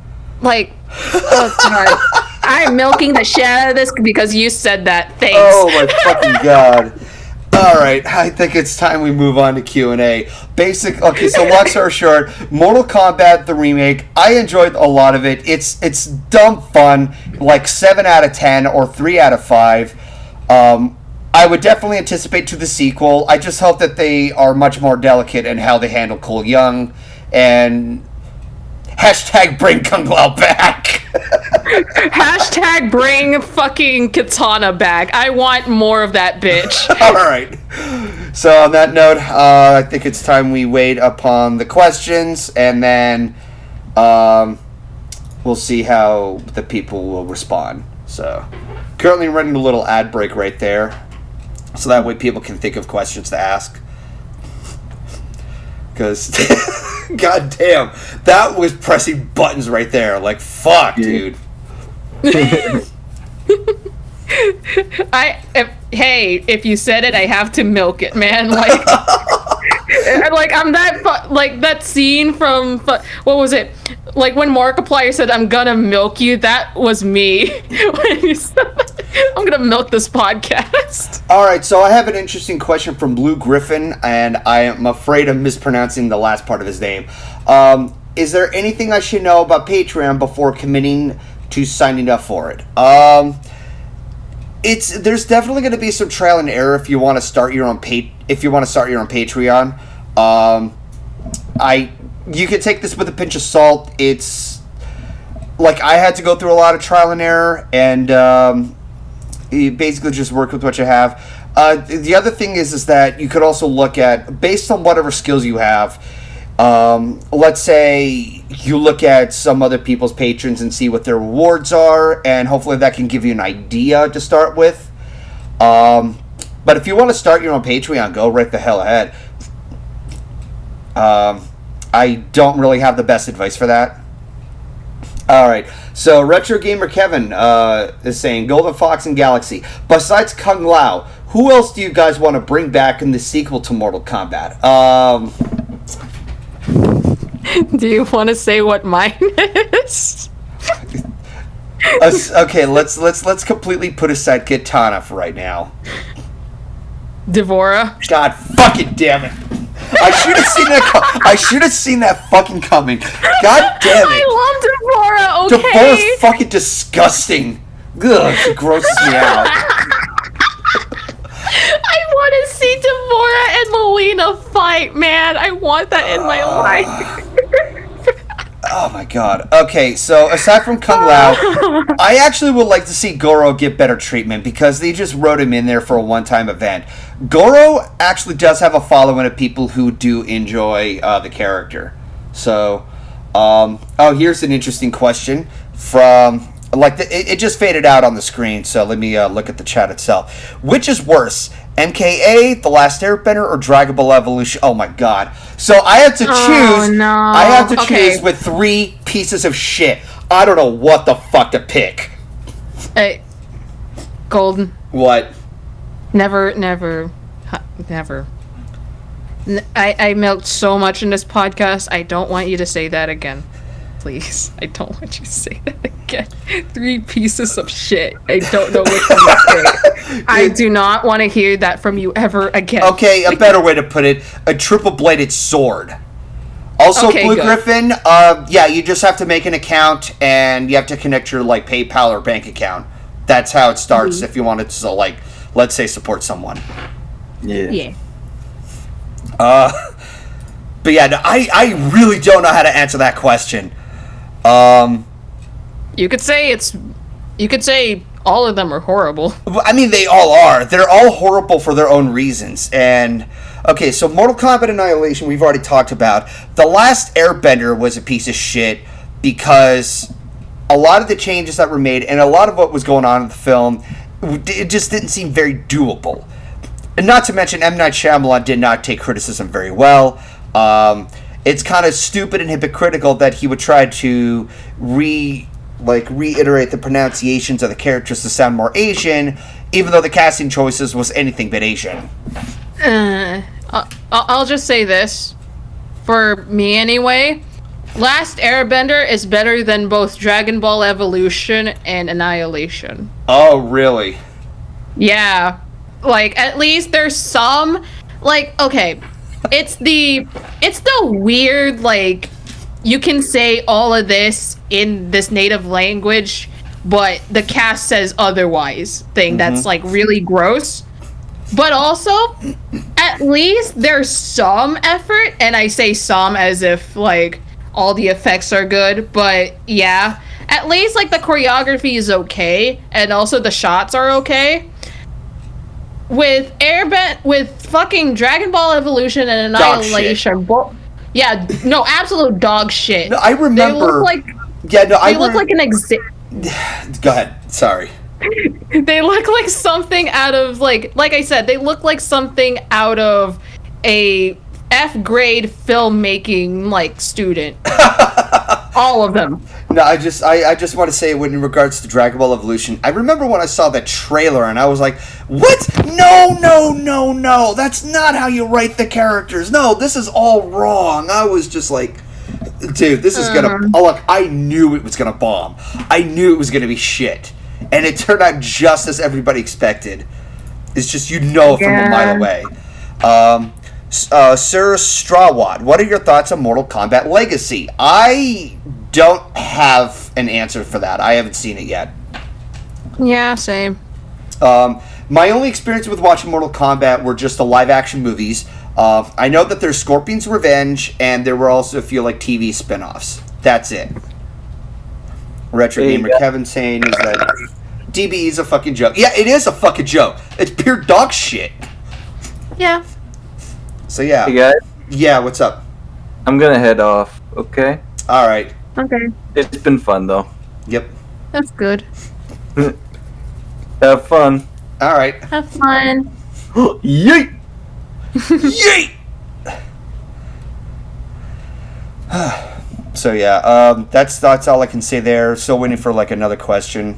Oh god. I'm milking the shit out of this because you said that. Thanks. Oh my fucking god. Alright, I think it's time we move on to Q&A. Okay, so long story short, Mortal Kombat, the remake, I enjoyed a lot of it. It's dumb fun, 7 out of 10 or 3 out of 5. I would definitely anticipate to the sequel. I just hope that they are much more delicate in how they handle Cole Young, and hashtag bring Kung Lao back. Hashtag bring fucking Katana back. I want more of that bitch. Alright. So on that note, I think it's time we wait upon the questions, and then we'll see how the people will respond. So currently running a little ad break right there, so that way people can think of questions to ask. Because, god damn, that was pressing buttons right there. Fuck, dude. If you said it, I have to milk it, man. I'm that scene from, what was it? When Markiplier said, "I'm gonna milk you," that was me. When he said, "I'm gonna milk this podcast." Alright, so I have an interesting question from Blue Griffin, and I am afraid of mispronouncing the last part of his name. Is there anything I should know about Patreon before committing to signing up for it? There's definitely going to be some trial and error if you want to start your own Patreon. You can take this with a pinch of salt. It's I had to go through a lot of trial and error, and you basically just work with what you have. The other thing is that you could also look at, based on whatever skills you have, let's say you look at some other people's patrons and see what their rewards are, and hopefully that can give you an idea to start with. But if you want to start your own Patreon, go right the hell ahead. I don't really have the best advice for that. Alright, so Retro Gamer Kevin is saying, GoldenFox and Galaxy. Besides Kung Lao, who else do you guys want to bring back in the sequel to Mortal Kombat? Do you want to say what mine is? Okay, let's completely put aside Katana for right now. Devora. God fucking damn it! I should have seen that. I should have seen that fucking coming. God damn it! I love Devora. Okay. Devora's fucking disgusting. Ugh, it grosses me out. I want to see Devorah and Melina fight, man. I want that in my life. Oh my god. Okay, so aside from Kung Lao, I actually would like to see Goro get better treatment because they just wrote him in there for a one-time event. Goro actually does have a following of people who do enjoy the character. So, here's an interesting question from... it just faded out on the screen, so let me look at the chat itself. Which is worse, MKA, The Last Airbender, or Dragon Ball Evolution? Oh my god. So I have to choose. Oh, no. I have to Okay. choose with 3 pieces of shit. I don't know what the fuck to pick. Hey, Golden. What? Never. I milked so much in this podcast. I don't want you to say that again. Please. I don't want you to say that again. 3 pieces of shit. I don't know which one to say. I do not want to hear that from you ever again. Okay, a better way to put it, a triple-bladed sword. Also, Okay, Blue good. Griffin, yeah, you just have to make an account, and you have to connect your, PayPal or bank account. That's how it starts if you wanted to, let's say, support someone. Yeah. But yeah, no, I really don't know how to answer that question. You could say all of them are horrible. I mean, they all are. They're all horrible for their own reasons. And, okay, so Mortal Kombat Annihilation, we've already talked about. The Last Airbender was a piece of shit because a lot of the changes that were made and a lot of what was going on in the film, it just didn't seem very doable. And not to mention, M. Night Shyamalan did not take criticism very well. It's kind of stupid and hypocritical that he would try to reiterate the pronunciations of the characters to sound more Asian, even though the casting choices was anything but Asian. I'll just say this. For me anyway, Last Airbender is better than both Dragon Ball Evolution and Annihilation. Oh, really? Yeah. At least there's some... okay. It's the weird, you can say all of this in this native language, but the cast says otherwise thing that's, really gross. But also, at least there's some effort, and I say some as if, all the effects are good, but yeah. At least, the choreography is okay, and also the shots are okay. With fucking Dragon Ball Evolution and Annihilation, yeah, no, absolute dog shit. No, I remember. They look like an Go ahead. Sorry. They look like something out of like I said, they look like something out of a F-grade filmmaking student. All of them. No, I just want to say, in regards to Dragon Ball Evolution, I remember when I saw that trailer and I was like, what? No, that's not how you write the characters. No, this is all wrong. I was just like, dude, this is gonna... Oh, look, I knew it was gonna bomb. I knew it was gonna be shit. And it turned out just as everybody expected. It's just, from a mile away. Sir Strawwad, what are your thoughts on Mortal Kombat Legacy? I don't have an answer for that. I haven't seen it yet. Yeah, same. My only experience with watching Mortal Kombat were just the live-action movies. I know that there's Scorpion's Revenge, and there were also a few TV spin-offs. That's it. Retro Gamer Kevin saying is that DB is a fucking joke. Yeah, it is a fucking joke. It's pure dog shit. Yeah. So yeah. Hey guys. Yeah, what's up? I'm gonna head off, okay? Alright. Okay. It's been fun though. Yep. That's good. Have fun. Alright. Have fun. Yeet! Yeet! So yeah, that's all I can say there. Still waiting for another question.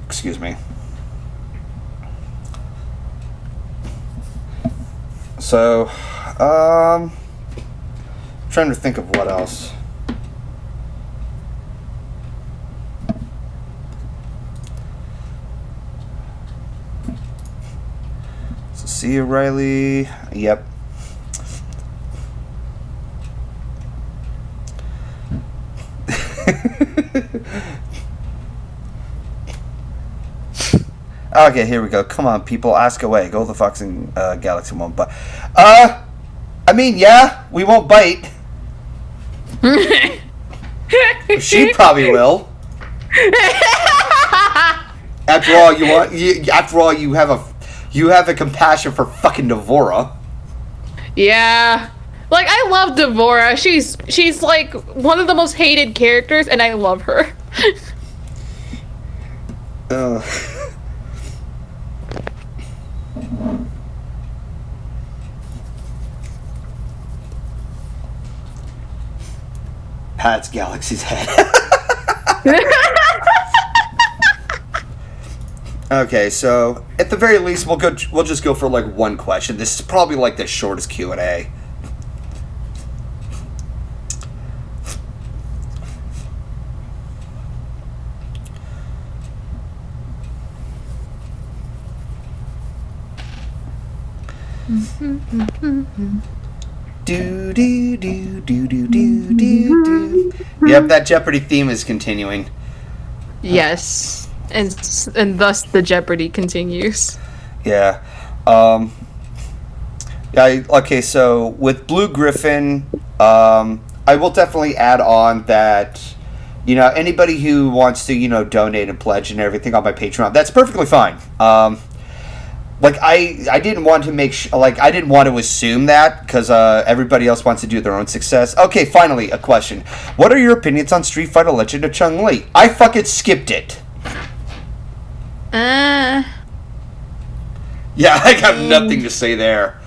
Excuse me. So, trying to think of what else. So, see you, Ryley. Yep. Okay, here we go. Come on, people, ask away. GoldenFox and Galaxy won't bite. I mean, yeah, we won't bite. She probably will. After all, you have a compassion for fucking Devora. Yeah. Like, I love Devora. She's like one of the most hated characters, and I love her. Pat's Galaxy's head. Okay, so at the very least, we'll just go for like one question. This is probably like the shortest Q&A. Do do do do do do do. Yep, that Jeopardy theme is continuing. Yes, and thus the Jeopardy continues. Yeah. Okay, so with Blue Griffin, I will definitely add on that, anybody who wants to, donate and pledge and everything on my Patreon, that's perfectly fine. I didn't want to I didn't want to assume that, because everybody else wants to do their own success. Okay, finally, a question. What are your opinions on Street Fighter Legend of Chun-Li? I fucking skipped it. Yeah, I got nothing to say there.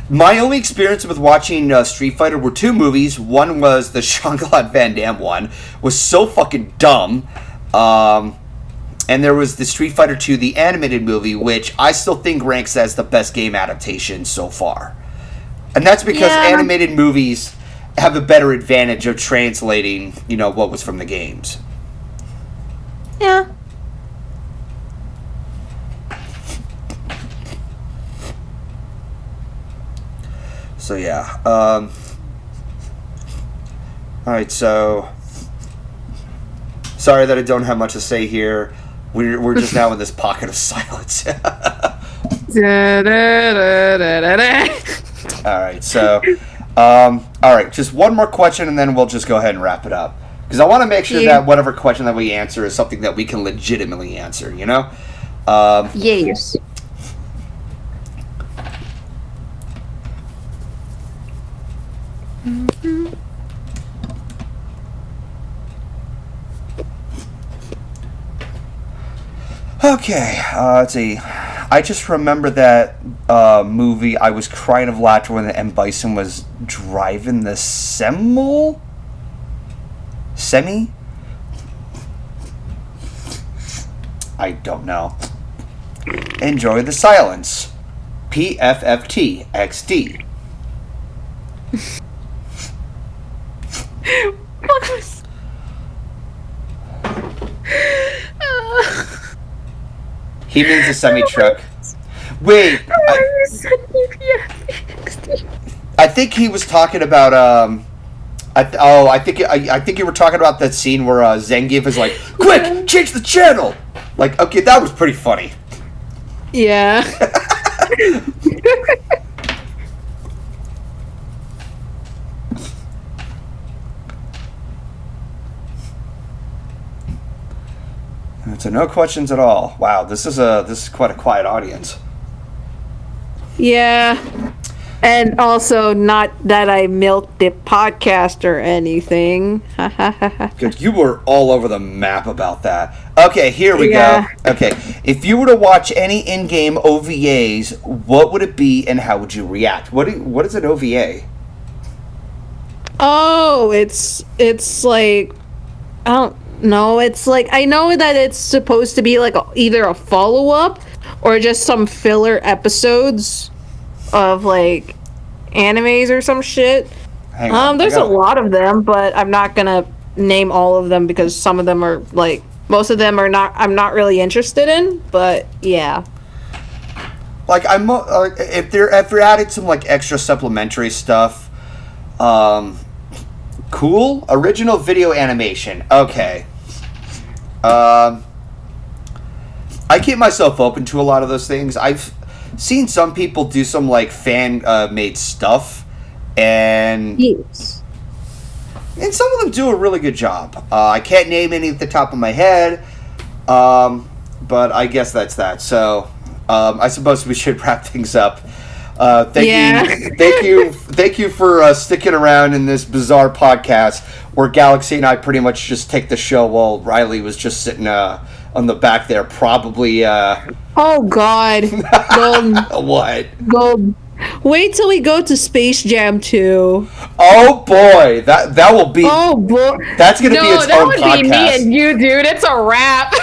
My only experience with watching Street Fighter were two movies. One was the Jean-Claude Van Damme one. Was so fucking dumb. And there was the Street Fighter 2, the animated movie, which I still think ranks as the best game adaptation so far. And that's because animated movies have a better advantage of translating, what was from the games. Yeah. So, yeah. Alright, so... Sorry that I don't have much to say here. We're just now in this pocket of silence. Alright, so... Alright, just one more question and then we'll just go ahead and wrap it up. Because I want to make sure that whatever question that we answer is something that we can legitimately answer, Yes. Okay, let's see. I just remember that movie. I was crying of laughter when M. Bison was driving the Semi? I don't know. Enjoy the silence. PFFTXD. What was... He means a semi-truck. Wait. I think he was talking about I think you were talking about that scene where Zangief is like, "Quick, change the channel!" Like, okay, that was pretty funny. Yeah. So no questions at all. Wow, this is quite a quiet audience. Yeah. And also, not that I milked the podcast or anything. Good. You were all over the map about that. Okay, here we go. Okay, if you were to watch any in-game OVAs, what would it be and how would you react? What is an OVA? Oh, it's like, I don't know. It's like, I know that it's supposed to be like either a follow-up or just some filler episodes of like animes or some shit. There's a lot of them, but I'm not gonna name all of them because some of them are like, most of them are not, I'm not really interested in, but yeah. Like, I'm if they're adding some like extra supplementary stuff, cool. Original video animation, okay. I keep myself open to a lot of those things. I've seen some people do some like fan made stuff, and Yes. and some of them do a really good job. I can't name any at the top of my head, but I guess that's that. So I suppose we should wrap things up. Thank you for sticking around in this bizarre podcast where Galaxy and I pretty much just take the show while Ryley was just sitting on the back there, probably. Oh God, Gold, What? Gold. Wait till we go to Space Jam 2. Oh boy, that will be. Oh boy, That's gonna be its that own would podcast. be me and you, dude. It's a wrap.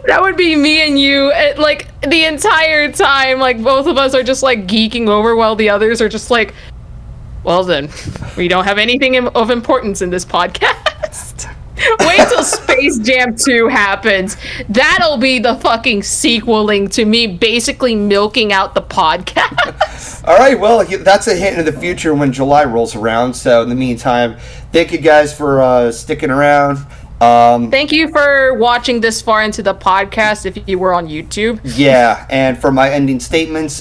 That would be me and you, like, the entire time. Like, both of us are just, like, geeking over while the others are just like, well then, we don't have anything of importance in this podcast. Wait till Space Jam 2 happens. That'll be the fucking sequeling to me basically milking out the podcast. All right, well, that's a hint in the future when July rolls around. So in the meantime, thank you guys for sticking around. Thank you for watching this far into the podcast if you were on YouTube. Yeah, and for my ending statements,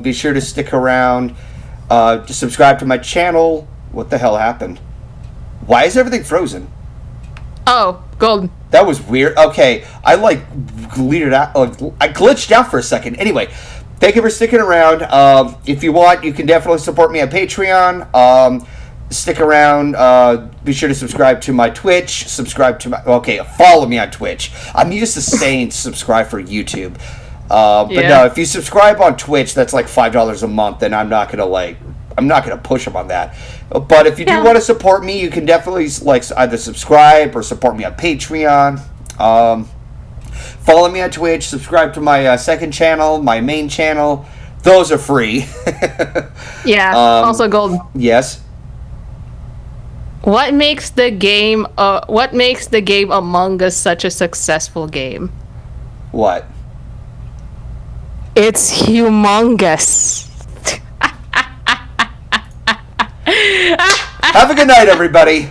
be sure to stick around. Just subscribe to my channel. What the hell happened? Why is everything frozen? Oh, Golden. That was weird. Okay, I glitched out for a second. Anyway, thank you for sticking around. If you want, you can definitely support me on Patreon. Stick around. Be sure to subscribe to my Twitch. Follow me on Twitch. I'm used to saying subscribe for YouTube. But no, if you subscribe on Twitch, that's like $5 a month, and I'm not gonna push them on that. But if you do want to support me, you can definitely either subscribe or support me on Patreon. Follow me on Twitch. Subscribe to my second channel, my main channel. Those are free. Yeah. Also, Golden. Yes. What makes the game Among Us such a successful game? What? It's humongous. Have a good night, everybody.